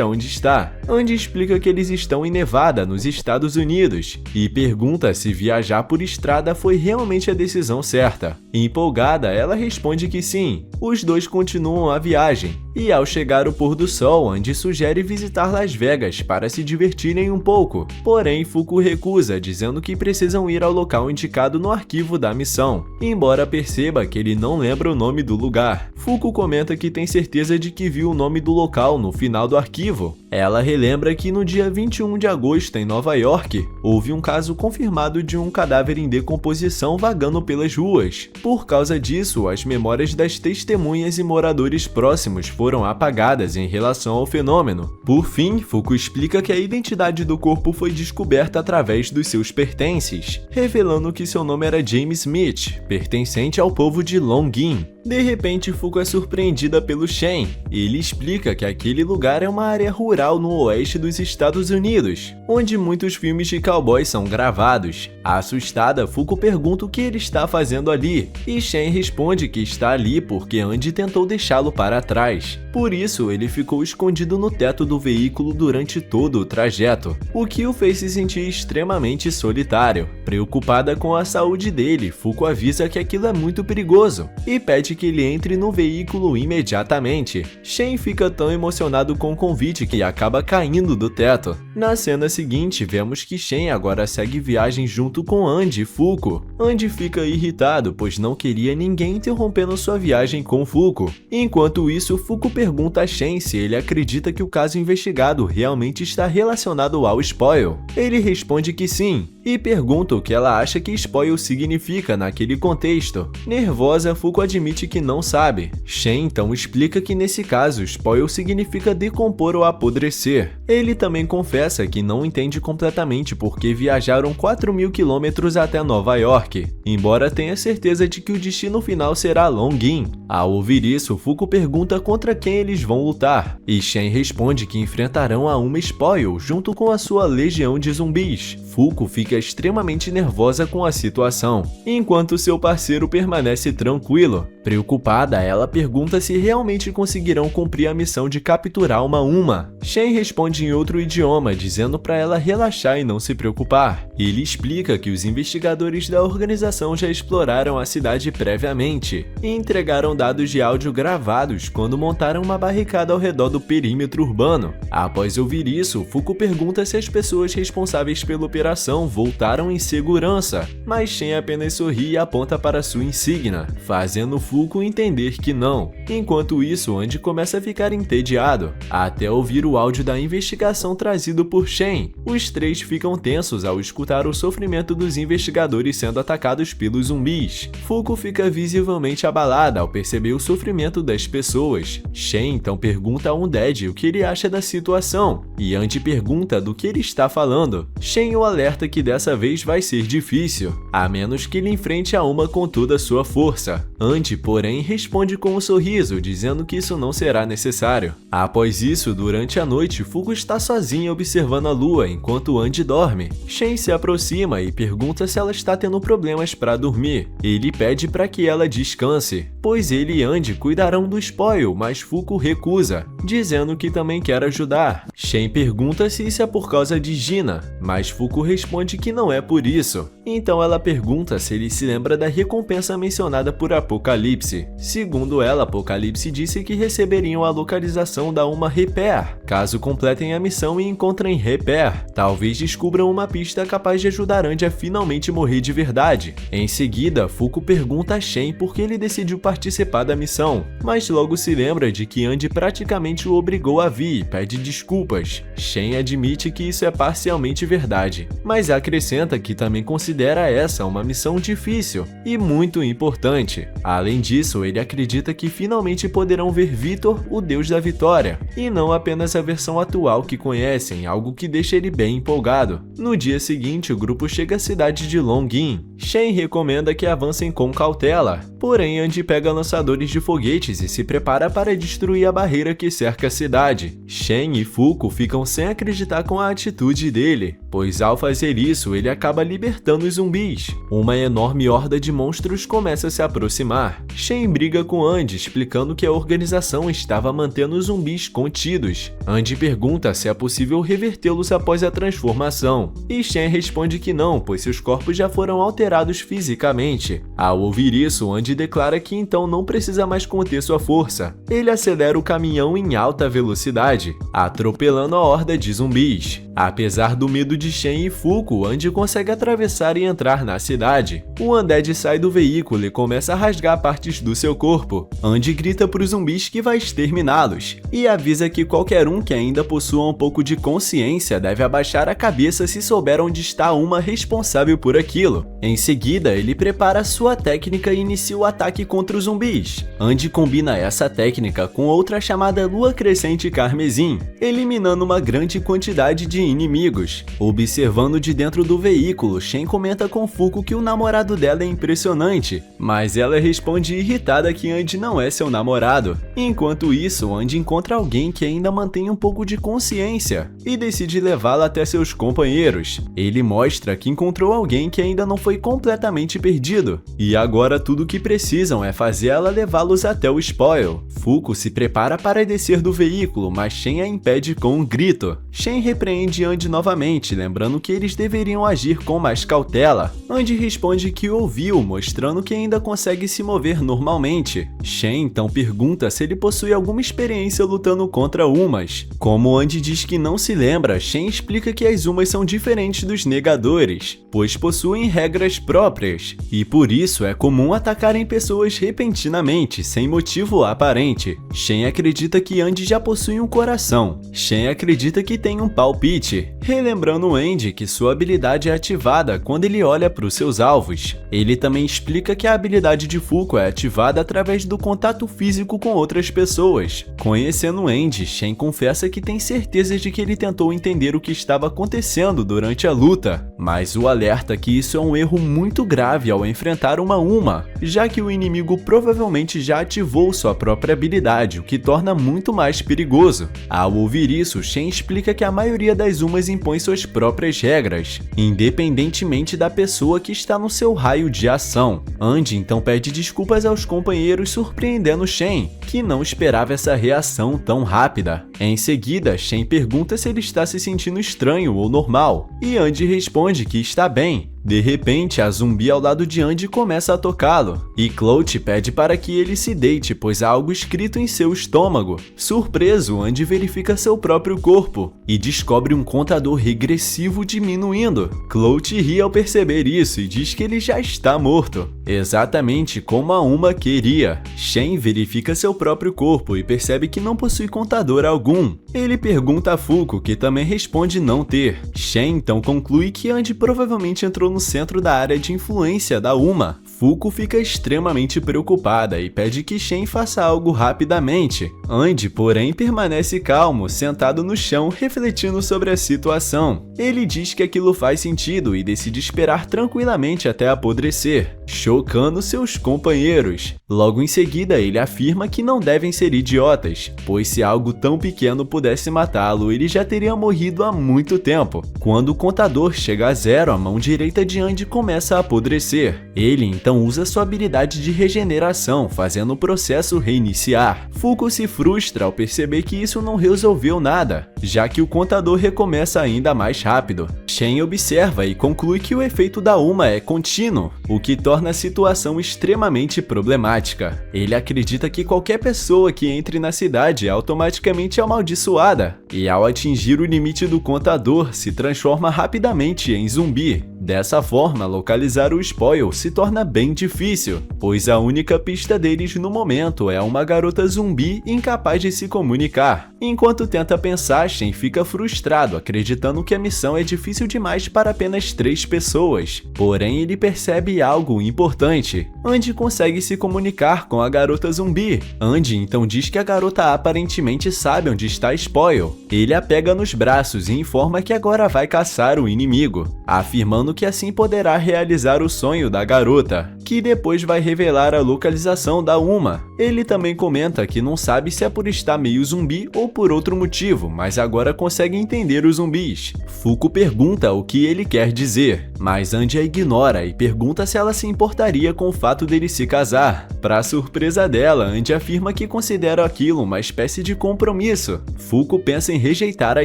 aonde está. Andy explica que eles estão em Nevada, nos Estados Unidos, e pergunta se viajar por estrada foi realmente a decisão certa. Empolgada, ela responde que sim. Os dois continuam a viagem, e ao chegar o pôr do sol, Andy sugere visitar Las Vegas para se divertirem um pouco. Porém, Fuko recusa, dizendo que precisam ir ao local indicado no arquivo da missão, embora perceba que ele não lembra o nome do lugar. Fuko comenta que tem certeza de que viu o nome do local no final do arquivo. Ela relembra que no dia 21 de agosto, em Nova York, houve um caso confirmado de um cadáver em decomposição vagando pelas ruas. Por causa disso, as memórias das testemunhas e moradores próximos foram apagadas em relação ao fenômeno. Por fim, Fuko explica que a identidade do corpo foi descoberta através dos seus pertences, revelando que seu nome era James Smith, pertencente ao povo de Longin. De repente, Fuko é surpreendida pelo Shen. Ele explica que aquele lugar é uma área rural no oeste dos Estados Unidos, onde muitos filmes de cowboys são gravados. Assustada, Fuko pergunta o que ele está fazendo ali, e Shen responde que está ali porque Andy tentou deixá-lo para trás. Por isso, ele ficou escondido no teto do veículo durante todo o trajeto, o que o fez se sentir extremamente solitário. Preocupada com a saúde dele, Fuko avisa que aquilo é muito perigoso e pede que ele entre no veículo imediatamente. Shen fica tão emocionado com o convite que acaba caindo do teto. Na cena seguinte, vemos que Shen agora segue viagem junto com Andy e Fuko. Andy fica irritado, pois não queria ninguém interrompendo sua viagem com Fuko. Enquanto isso, Fuko pergunta a Shen se ele acredita que o caso investigado realmente está relacionado ao Spoil. Ele responde que sim, e pergunta o que ela acha que Spoil significa naquele contexto. Nervosa, Fuko admite que não sabe. Shen então explica que nesse caso, Spoil significa decompor ou apodrecer. Ele também confessa que não entende completamente porque viajaram 4.000 quilômetros até Nova York, embora tenha certeza de que o destino final será Longin. Ao ouvir isso, Fuko pergunta contra quem eles vão lutar, e Shen responde que enfrentarão a uma Spoil junto com a sua legião de zumbis. Fuko fica extremamente nervosa com a situação, enquanto seu parceiro permanece tranquilo. Preocupada, ela pergunta se realmente conseguirão cumprir a missão de capturar uma UMA. Shen responde em outro idioma, dizendo para ela relaxar e não se preocupar. Ele explica que os investigadores da organização já exploraram a cidade previamente e entregaram dados de áudio gravados quando montaram uma barricada ao redor do perímetro urbano. Após ouvir isso, Fuko pergunta se as pessoas responsáveis pela operação voltaram em segurança, mas Shen apenas sorri e aponta para sua insígnia, fazendo Fuko entender que não. Enquanto isso, Andy começa a ficar entediado, até ouvir o áudio da investigação trazido por Shen. Os três ficam tensos ao escutar o sofrimento dos investigadores sendo atacados pelos zumbis. Fuko fica visivelmente abalada ao perceber o sofrimento das pessoas. Shen então pergunta a Undead o que ele acha da situação, e Andy pergunta do que ele está falando. Shen o alerta que dessa vez vai ser difícil, a menos que ele enfrente a UMA com toda a sua força. Andy, porém, responde com um sorriso, dizendo que isso não será necessário. Após isso, durante a noite, Fuko está sozinha observando a lua enquanto Andy dorme. Shen se aproxima e pergunta se ela está tendo problemas para dormir. Ele pede para que ela descanse, pois ele e Andy cuidarão do Spoil, mas Fuko recusa, dizendo que também quer ajudar. Shen pergunta se isso é por causa de Gina, mas Fuko responde que não é por isso. Então ela pergunta se ele se lembra da recompensa mencionada por Apocalipse. Segundo ela, Apocalipse disse que receberiam a localização da UMA Repair, caso completem a missão e encontrem Repair. Talvez descubram uma pista capaz de ajudar Andy a finalmente morrer de verdade. Em seguida, Fuko pergunta a Shen por que ele decidiu participar participar da missão, mas logo se lembra de que Andy praticamente o obrigou a vir e pede desculpas. Shen admite que isso é parcialmente verdade, mas acrescenta que também considera essa uma missão difícil e muito importante. Além disso, ele acredita que finalmente poderão ver Victor, o deus da vitória, e não apenas a versão atual que conhecem, algo que deixa ele bem empolgado. No dia seguinte, o grupo chega à cidade de Longin. Shen recomenda que avancem com cautela, porém Andy pega lançadores de foguetes e se prepara para destruir a barreira que cerca a cidade. Shen e Fuko ficam sem acreditar com a atitude dele, pois ao fazer isso ele acaba libertando os zumbis. Uma enorme horda de monstros começa a se aproximar. Shen briga com Andy, explicando que a organização estava mantendo os zumbis contidos. Andy pergunta se é possível revertê-los após a transformação, e Shen responde que não, pois seus corpos já foram alterados fisicamente. Ao ouvir isso, Andy declara que então não precisa mais conter sua força. Ele acelera o caminhão em alta velocidade, atropelando a horda de zumbis. Apesar do medo de Shen e Fuko, Andy consegue atravessar e entrar na cidade. O Undead sai do veículo e começa a rasgar partes do seu corpo. Andy grita para os zumbis que vai exterminá-los e avisa que qualquer um que ainda possua um pouco de consciência deve abaixar a cabeça se souber onde está uma responsável por aquilo. Em seguida, ele prepara sua técnica e inicia o ataque contra os zumbis. Andy combina essa técnica com outra chamada Lua Crescente Carmesim, eliminando uma grande quantidade de inimigos. Observando de dentro do veículo, Shen comenta com Fuko que o namorado dela é impressionante, mas ela responde irritada que Andy não é seu namorado. Enquanto isso, Andy encontra alguém que ainda mantém um pouco de consciência e decide levá-la até seus companheiros. Ele mostra que encontrou alguém que ainda não foi completamente perdido, e agora tudo o que precisam é fazer ela levá-los até o spoil. Fuko se prepara para descer do veículo, mas Shen a impede com um grito. Shen repreende Andy novamente, lembrando que eles deveriam agir com mais cautela. Andy responde que ouviu, mostrando que ainda consegue se mover normalmente. Shen então pergunta se ele possui alguma experiência lutando contra Umas. Como Andy diz que não se lembra, Shen explica que as Umas são diferentes dos negadores, pois possuem regras próprias, e por isso é comum atacarem pessoas repentinamente, sem motivo aparente. Shen acredita que Andy já possui um coração. Shen acredita que tem um palpite, relembrando Andy que sua habilidade é ativada quando ele olha para os seus alvos. Ele também explica que a habilidade de Fuko é ativada através do contato físico com outras pessoas. Conhecendo Andy, Shen confessa que tem certeza de que ele tentou entender o que estava acontecendo durante a luta, mas o alerta que isso é um erro muito grave ao enfrentar uma Uma, já que o inimigo provavelmente já ativou sua própria habilidade, o que torna muito mais perigoso. Ao ouvir isso, Shen explica que a maioria das Umas impõe suas próprias regras, independentemente da pessoa que está no seu raio de ação. Andy então pede desculpas aos companheiros, surpreendendo Shen, que não esperava essa reação tão rápida. Em seguida, Shen pergunta se ele está se sentindo estranho ou normal, e Andy responde que está bem. De repente, a zumbi ao lado de Andy começa a tocá-lo, e Clout pede para que ele se deite, pois há algo escrito em seu estômago. Surpreso, Andy verifica seu próprio corpo e descobre um contador regressivo diminuindo. Clout ri ao perceber isso e diz que ele já está morto, exatamente como a Uma queria. Shen verifica seu próprio corpo e percebe que não possui contador algum. Ele pergunta a Fuko, que também responde não ter. Shen então conclui que Andy provavelmente entrou no centro da área de influência da Uma. Fuko fica extremamente preocupada e pede que Shen faça algo rapidamente. Andy, porém, permanece calmo, sentado no chão, refletindo sobre a situação. Ele diz que aquilo faz sentido e decide esperar tranquilamente até apodrecer, chocando seus companheiros. Logo em seguida, ele afirma que não devem ser idiotas, pois se algo tão pequeno pudesse matá-lo, ele já teria morrido há muito tempo. Quando o contador chega a zero, a mão direita de Andy começa a apodrecer. Ele então usa sua habilidade de regeneração, fazendo o processo reiniciar. Fuko se frustra ao perceber que isso não resolveu nada, já que o contador recomeça ainda mais rápido. Shen observa e conclui que o efeito da Uma é contínuo, o que torna torna a situação extremamente problemática. Ele acredita que qualquer pessoa que entre na cidade é automaticamente amaldiçoada, e ao atingir o limite do contador, se transforma rapidamente em zumbi. Dessa forma, localizar o spoil se torna bem difícil, pois a única pista deles no momento é uma garota zumbi incapaz de se comunicar. Enquanto tenta pensar, Shen fica frustrado, acreditando que a missão é difícil demais para apenas 3 pessoas. Porém, ele percebe algo importante. Andy consegue se comunicar com a garota zumbi. Andy então diz que a garota aparentemente sabe onde está Spoil. Ele a pega nos braços e informa que agora vai caçar o inimigo, afirmando que assim poderá realizar o sonho da garota, que depois vai revelar a localização da Uma. Ele também comenta que não sabe se é por estar meio zumbi ou por outro motivo, mas agora consegue entender os zumbis. Fuko pergunta o que ele quer dizer, mas Andy a ignora e pergunta se ela se importaria com o fato dele se casar. Para surpresa dela, Andy afirma que considera aquilo uma espécie de compromisso. Fuko pensa em rejeitar a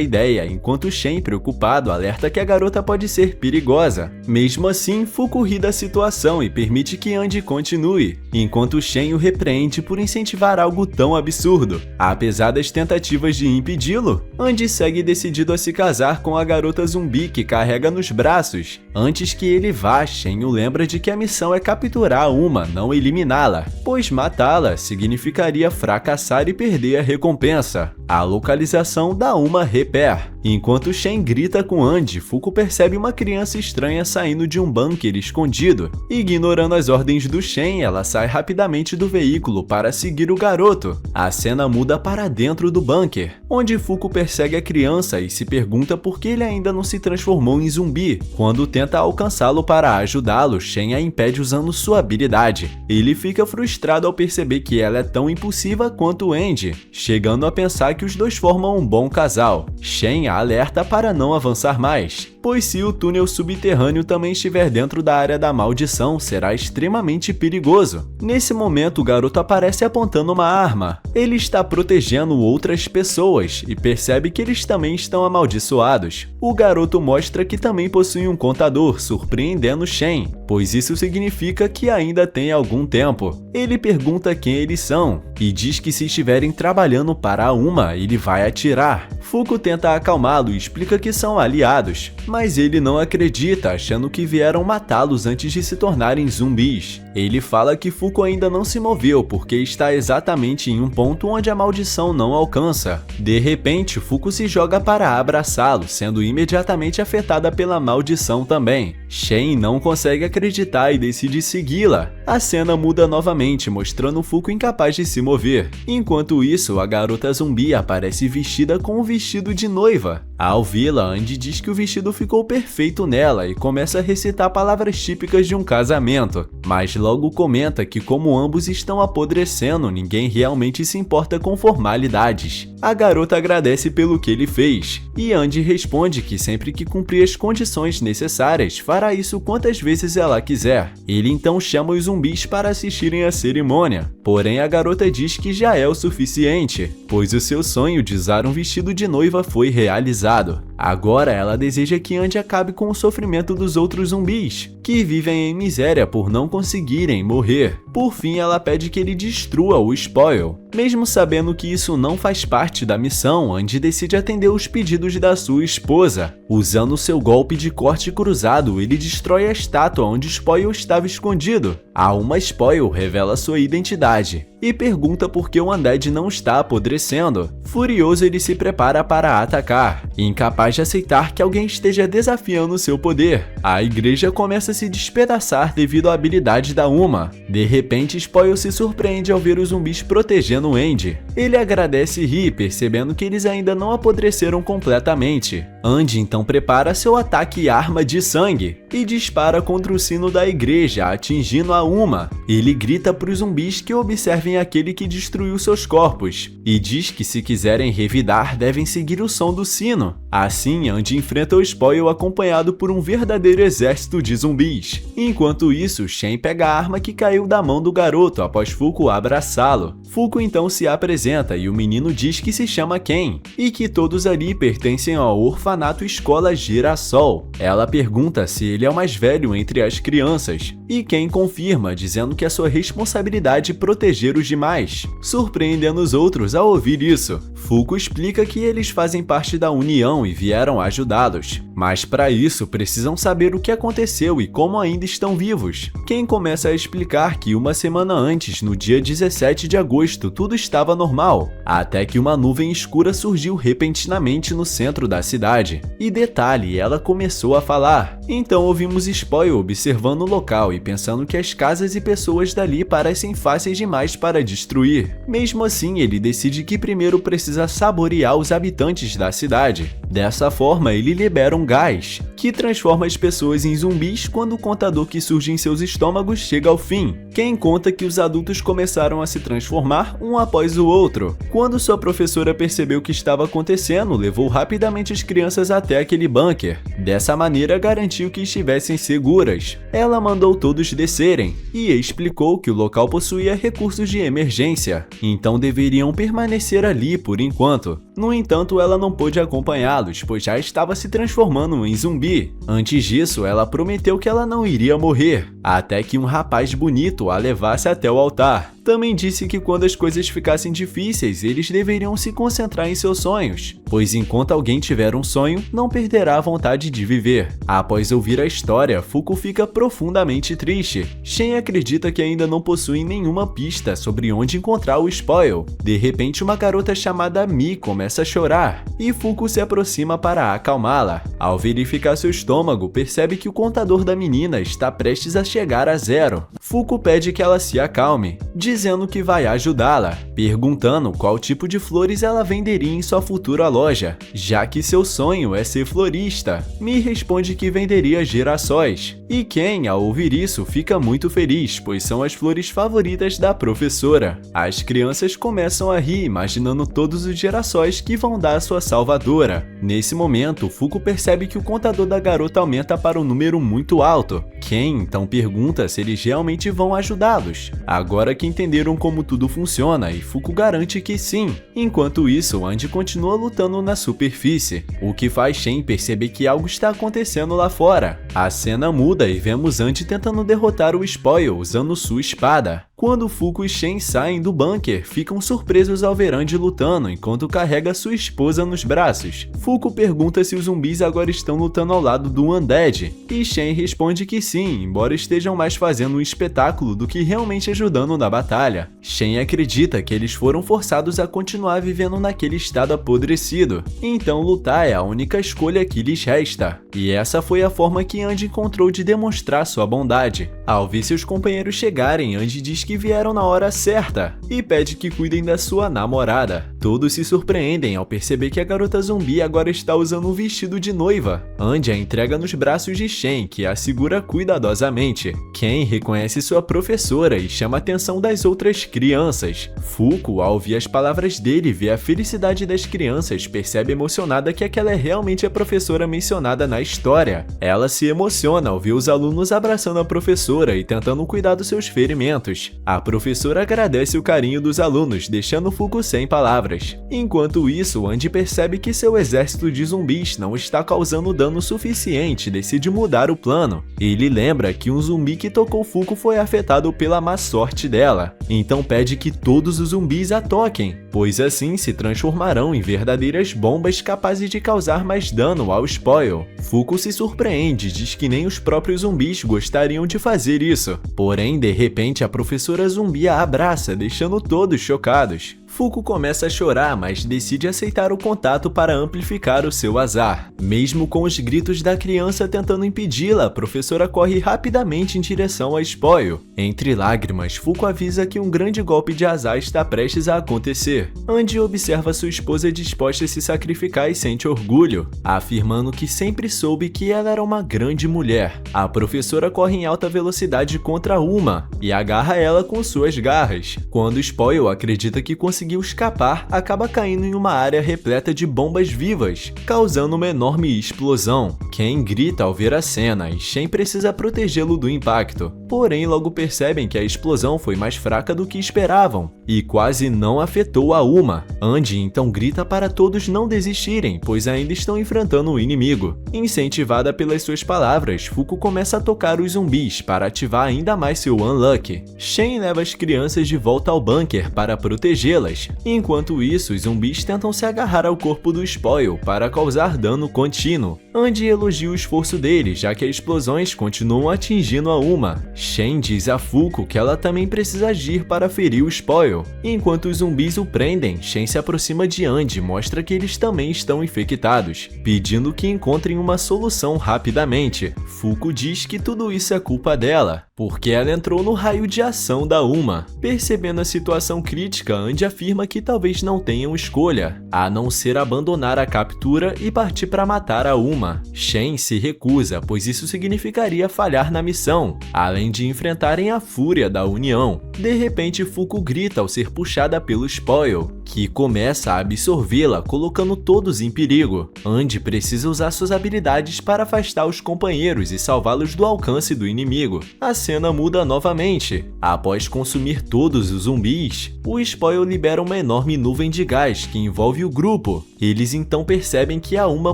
ideia, enquanto Shen, preocupado, alerta que a garota pode ser perigosa. Mesmo assim, Fuko ri da situação e permite que Andy continue, enquanto Shen o repreende por incentivar algo tão absurdo. Apesar das tentativas de impedi-lo, Andy segue decidido a se casar com a garota zumbi que carrega nos braços. Antes que ele vá, Shen o lembra de que a missão é capturar Uma, não eliminá-la, pois matá-la significaria fracassar e perder a recompensa, a localização da Uma Repair. Enquanto Shen grita com Andy, Fuko percebe uma criança estranha saindo de um bunker escondido. Ignorando as ordens do Shen, ela sai rapidamente do veículo para seguir o garoto. A cena muda para dentro do bunker, onde Fuko persegue a criança e se pergunta por que ele ainda não se transformou em zumbi. Quando tenta alcançá-lo para ajudá-lo, Shen a impede usando sua habilidade. Ele fica frustrado ao perceber que ela é tão impulsiva quanto Andy, chegando a pensar que os dois formam um bom casal. Shen a alerta para não avançar mais, pois se o túnel subterrâneo também estiver dentro da área da maldição, será extremamente perigoso. Nesse momento, o garoto aparece apontando uma arma. Ele está protegendo outras pessoas e percebe que eles também estão amaldiçoados. O garoto mostra que também possui um contador, surpreendendo Shen, pois isso significa que ainda tem algum tempo. Ele pergunta quem eles são e diz que se estiverem trabalhando para Uma, ele vai atirar. Fuko tenta acalmá-lo e explica que são aliados, mas ele não acredita, achando que vieram matá-los antes de se tornarem zumbis. Ele fala que Fuko ainda não se moveu porque está exatamente em um ponto onde a maldição não alcança. De repente, Fuko se joga para abraçá-lo, sendo imediatamente afetada pela maldição também. Shen não consegue acreditar e decide segui-la. A cena muda novamente, mostrando Fuko incapaz de se mover. Enquanto isso, a garota zumbi aparece vestida com um vestido de noiva. Ao vê-la, Andy diz que o vestido ficou perfeito nela e começa a recitar palavras típicas de um casamento, mas logo comenta que como ambos estão apodrecendo, ninguém realmente se importa com formalidades. A garota agradece pelo que ele fez, e Andy responde que sempre que cumprir as condições necessárias, fará isso quantas vezes ela quiser. Ele então chama os zumbis para assistirem à cerimônia, porém a garota diz que já é o suficiente, pois o seu sonho de usar um vestido de noiva foi realizado. Agora ela deseja que Andy acabe com o sofrimento dos outros zumbis, que vivem em miséria por não conseguirem morrer. Por fim, ela pede que ele destrua o Spoil. Mesmo sabendo que isso não faz parte da missão, Andy decide atender os pedidos da sua esposa. Usando seu golpe de corte cruzado, ele destrói a estátua onde Spoil estava escondido. A Uma Spoil revela sua identidade e pergunta por que o Undead não está apodrecendo. Furioso, ele se prepara para atacar, incapaz de aceitar que alguém esteja desafiando seu poder. A igreja começa a se despedaçar devido à habilidade da Uma. De repente, Spoil se surpreende ao ver os zumbis protegendo Andy. Ele agradece e ri, percebendo que eles ainda não apodreceram completamente. Andy então prepara seu ataque arma de sangue e dispara contra o sino da igreja, atingindo a Uma. Ele grita para os zumbis que observem aquele que destruiu seus corpos e diz que se quiserem revidar devem seguir o som do sino. Assim, Andy enfrenta o Spoil acompanhado por um verdadeiro exército de zumbis. Enquanto isso, Shen pega a arma que caiu da mão do garoto após Fuko abraçá-lo. Fuko então se apresenta e o menino diz que se chama Ken e que todos ali pertencem ao orfanato Escola Girassol. Ela pergunta se ele é o mais velho entre as crianças e Ken confirma, dizendo que é sua responsabilidade proteger os demais, surpreendendo os outros ao ouvir isso. Fuko explica que eles fazem parte da União e vieram ajudá-los, mas para isso precisam saber o que aconteceu e como ainda estão vivos. Ken começa a explicar que uma semana antes, no dia 17 de agosto, tudo estava normal, até que uma nuvem escura surgiu repentinamente no centro da cidade. E detalhe, ela começou a falar. Então ouvimos Spoil observando o local e pensando que as casas e pessoas dali parecem fáceis demais para destruir. Mesmo assim, ele decide que primeiro precisa saborear os habitantes da cidade. Dessa forma, ele libera um gás, que transforma as pessoas em zumbis quando o contador que surge em seus estômagos chega ao fim. Quem conta que os adultos começaram a se transformar um após o outro. Quando sua professora percebeu o que estava acontecendo, levou rapidamente as crianças até aquele bunker. Dessa maneira, garantiu que estivessem seguras. Ela mandou todos descerem e explicou que o local possuía recursos de emergência, então deveriam permanecer ali por enquanto. No entanto, ela não pôde acompanhá-los, pois já estava se transformando em zumbi. Antes disso, ela prometeu que ela não iria morrer, até que um rapaz bonito a levasse até o altar. Também disse que quando as coisas ficassem difíceis, eles deveriam se concentrar em seus sonhos, pois enquanto alguém tiver um sonho, não perderá a vontade de viver. Após ouvir a história, Fuko fica profundamente triste. Shen acredita que ainda não possui nenhuma pista sobre onde encontrar o Spoil. De repente, uma garota chamada Mi começa a chorar, e Fuko se aproxima para acalmá-la. Ao verificar seu estômago, percebe que o contador da menina está prestes a chegar a 0. Fuko pede que ela se acalme, dizendo que vai ajudá-la, perguntando qual tipo de flores ela venderia em sua futura loja, já que seu sonho é ser florista. Mi responde que venderia girassóis, e Ken, ao ouvir isso, fica muito feliz, pois são as flores favoritas da professora. As crianças começam a rir, imaginando todos os girassóis que vão dar a sua salvadora. Nesse momento, Fuko percebe que o contador da garota aumenta para um número muito alto. Ken então pergunta se eles realmente vão ajudá-los, agora que entenderam como tudo funciona, e Fuko garante que sim. Enquanto isso, Andy continua lutando na superfície, o que faz Shen perceber que algo está acontecendo lá fora. A cena muda e vemos Andy tentando derrotar o Spoil usando sua espada. Quando Fuko e Shen saem do bunker, ficam surpresos ao ver Andy lutando enquanto carrega sua esposa nos braços. Fuko pergunta se os zumbis agora estão lutando ao lado do Undead, e Shen responde que sim, embora estejam mais fazendo um espetáculo do que realmente ajudando na batalha. Shen acredita que eles foram forçados a continuar vivendo naquele estado apodrecido, então lutar é a única escolha que lhes resta. E essa foi a forma que Andy encontrou de demonstrar sua bondade. Ao ver seus companheiros chegarem, Andy diz que vieram na hora certa e pede que cuidem da sua namorada. Todos se surpreendem ao perceber que a garota zumbi agora está usando um vestido de noiva. Andy a entrega nos braços de Shen, que a segura cuidadosamente. Ken reconhece sua professora e chama a atenção das outras crianças. Fuko, ao ouvir as palavras dele e ver a felicidade das crianças, percebe emocionada que aquela é realmente a professora mencionada na história. Ela se emociona ao ver os alunos abraçando a professora e tentando cuidar dos seus ferimentos. A professora agradece o carinho dos alunos, deixando Fuko sem palavras. Enquanto isso, Andy percebe que seu exército de zumbis não está causando dano suficiente e decide mudar o plano. Ele lembra que um zumbi que tocou Fuko foi afetado pela má sorte dela, então pede que todos os zumbis a toquem, pois assim se transformarão em verdadeiras bombas capazes de causar mais dano ao Spoil. Fuko se surpreende e diz que nem os próprios zumbis gostariam de fazer isso. Porém, de repente, a professora zumbi a abraça, deixando todos chocados. Fuko começa a chorar, mas decide aceitar o contato para amplificar o seu azar. Mesmo com os gritos da criança tentando impedi-la, a professora corre rapidamente em direção ao Spoil. Entre lágrimas, Fuko avisa que um grande golpe de azar está prestes a acontecer. Andy observa sua esposa disposta a se sacrificar e sente orgulho, afirmando que sempre soube que ela era uma grande mulher. A professora corre em alta velocidade contra Uma e agarra ela com suas garras. Quando Spoil acredita que conseguiu conseguiu escapar, acaba caindo em uma área repleta de bombas vivas, causando uma enorme explosão. Ken grita ao ver a cena e Shen precisa protegê-lo do impacto. Porém, logo percebem que a explosão foi mais fraca do que esperavam e quase não afetou a Uma. Andy então grita para todos não desistirem, pois ainda estão enfrentando o inimigo. Incentivada pelas suas palavras, Fuko começa a tocar os zumbis para ativar ainda mais seu Unlucky. Shen leva as crianças de volta ao bunker para protegê-las. Enquanto isso, os zumbis tentam se agarrar ao corpo do Spoil para causar dano contínuo. Andy elogia o esforço dele, já que as explosões continuam atingindo a Uma. Shen diz a Fuko que ela também precisa agir para ferir o Spoil. Enquanto os zumbis o prendem, Shen se aproxima de Andy e mostra que eles também estão infectados, pedindo que encontrem uma solução rapidamente. Fuko diz que tudo isso é culpa dela, porque ela entrou no raio de ação da Uma. Percebendo a situação crítica, Andy afirma que talvez não tenham escolha, a não ser abandonar a captura e partir para matar a Uma. Shen se recusa, pois isso significaria falhar na missão, além de enfrentarem a fúria da União. De repente, Fuko grita ao ser puxada pelo Spoil, que começa a absorvê-la, colocando todos em perigo. Andy precisa usar suas habilidades para afastar os companheiros e salvá-los do alcance do inimigo. A cena muda novamente. Após consumir todos os zumbis, o Spoil libera uma enorme nuvem de gás que envolve o grupo. Eles então percebem que a Uma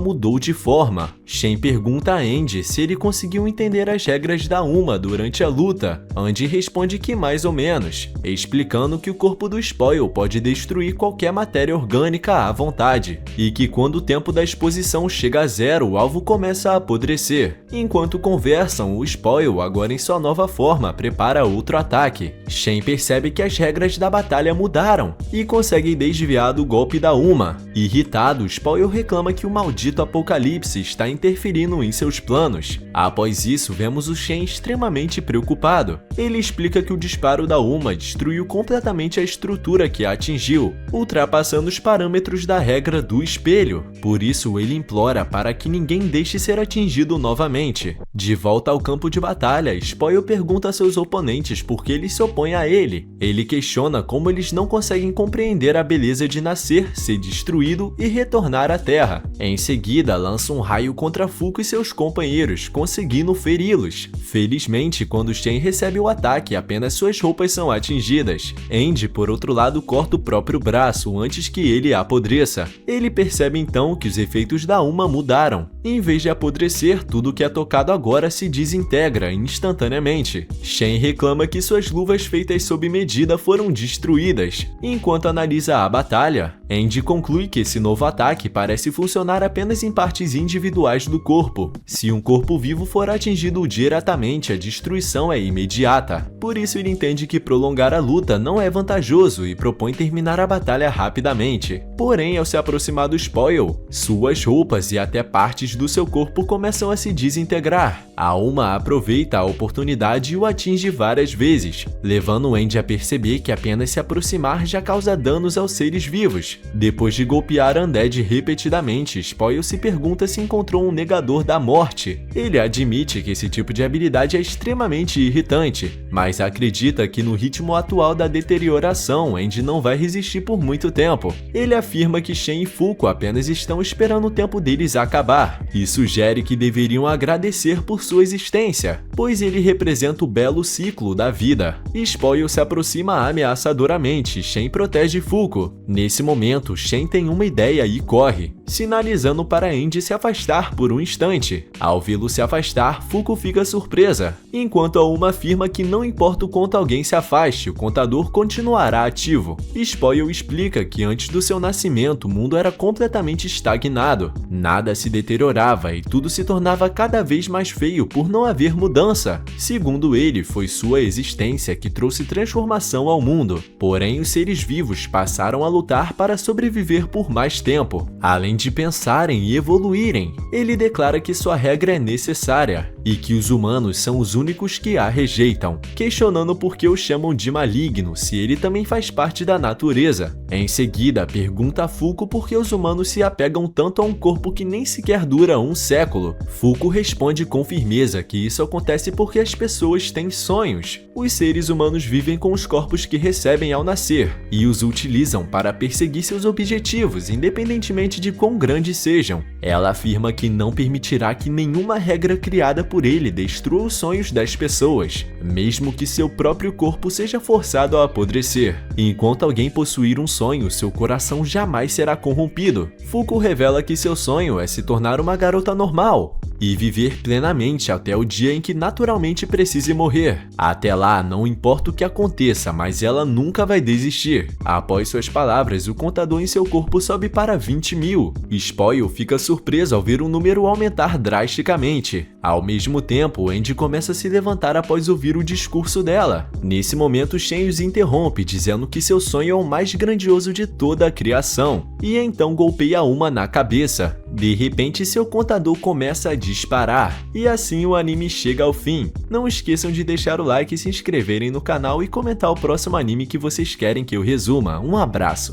mudou de forma. Shen pergunta a Andy se ele conseguiu entender as regras da Uma durante a luta. Andy responde que mais ou menos, explicando que o corpo do Spoil pode destruir qualquer matéria orgânica à vontade, e que quando o tempo da exposição chega a zero, o alvo começa a apodrecer. Enquanto conversam, o Spoil, agora em sua nova forma, prepara outro ataque. Shen percebe que as regras da batalha mudaram e consegue desviar do golpe da Uma. Irritado, o Spoil reclama que o maldito apocalipse está interferindo em seus planos. Após isso, vemos o Shen extremamente preocupado. Ele explica que o disparo da Uma destruiu completamente a estrutura que a atingiu, ultrapassando os parâmetros da regra do espelho. Por isso, ele implora para que ninguém deixe ser atingido novamente. De volta ao campo de batalha, Spoil pergunta a seus oponentes por que eles se opõem a ele. Ele questiona como eles não conseguem compreender a beleza de nascer, ser destruído e retornar à Terra. Em seguida, lança um raio contra Fuko e seus companheiros, conseguindo feri-los. Felizmente, quando Shen recebe o ataque, apenas suas roupas são atingidas. Andy, por outro lado, corta o próprio braço antes que ele apodreça. Ele percebe então que os efeitos da Uma mudaram. Em vez de apodrecer, tudo que é tocado agora se desintegra instantaneamente. Shen reclama que suas luvas feitas sob medida foram destruídas. Enquanto analisa a batalha, Andy conclui que esse novo ataque parece funcionar apenas em partes individuais do corpo. Se um corpo vivo for atingido diretamente, a destruição é imediata. Por isso ele entende que prolongar a luta não é vantajoso e propõe terminar a batalha rapidamente. Porém, ao se aproximar do Spoil, suas roupas e até partes do seu corpo começam a se desintegrar. A Uma aproveita a oportunidade e o atinge várias vezes, levando Andy a perceber que apenas se aproximar já causa danos aos seres vivos. Depois de golpear Undead repetidamente, Spoil se pergunta se encontrou um negador da morte. Ele admite que esse tipo de habilidade é extremamente irritante, mas acredita que no ritmo atual da deterioração, Andy não vai resistir por muito tempo. Ele afirma que Shen e Fuko apenas estão esperando o tempo deles acabar, e sugere que deveriam agradecer por sua existência, pois ele representa o belo ciclo da vida. Spoil se aproxima ameaçadoramente, Shen protege Fuko. Nesse momento, Shen tem uma ideia e corre, sinalizando para Andy se afastar por um instante. Ao vê-lo se afastar, Fuko fica surpresa, enquanto a Uma afirma que não importa o quanto alguém se afaste, o contador continuará ativo. Spoil explica que antes do seu nascimento o mundo era completamente estagnado, nada se deteriorava e tudo se tornava cada vez mais feio por não haver mudança. Segundo ele, foi sua existência que trouxe transformação ao mundo, porém os seres vivos passaram a lutar para sobreviver por mais tempo, além de pensarem e evoluírem. Ele declara que sua regra é necessária e que os humanos são os únicos que a rejeitam, questionando por que o chamam de maligno se ele também faz parte da natureza. Em seguida, pergunta a Fuko por que os humanos se apegam tanto a um corpo que nem sequer dura um século. Fuko responde com firmeza que isso acontece porque as pessoas têm sonhos. Os seres humanos vivem com os corpos que recebem ao nascer e os utilizam para perseguir seus objetivos, independentemente de quão grandes sejam. Ela afirma que não permitirá que nenhuma regra criada por ele destrua os sonhos das pessoas, mesmo que seu próprio corpo seja forçado a apodrecer. Enquanto alguém possuir um sonho, seu coração jamais será corrompido. Fuko revela que seu sonho é se tornar uma garota normal e viver plenamente até o dia em que naturalmente precise morrer. Até lá, não importa o que aconteça, mas ela nunca vai desistir. Após suas palavras, o contador em seu corpo sobe para 20.000. Spoil fica surpreso ao ver o número aumentar drasticamente. Ao mesmo tempo, Andy começa a se levantar após ouvir o discurso dela. Nesse momento, Shen os interrompe, dizendo que seu sonho é o mais grandioso de toda a criação, e então golpeia uma na cabeça. De repente, seu contador começa a disparar, e assim o anime chega ao fim. Não esqueçam de deixar o like, se inscreverem no canal e comentar o próximo anime que vocês querem que eu resuma. Um abraço!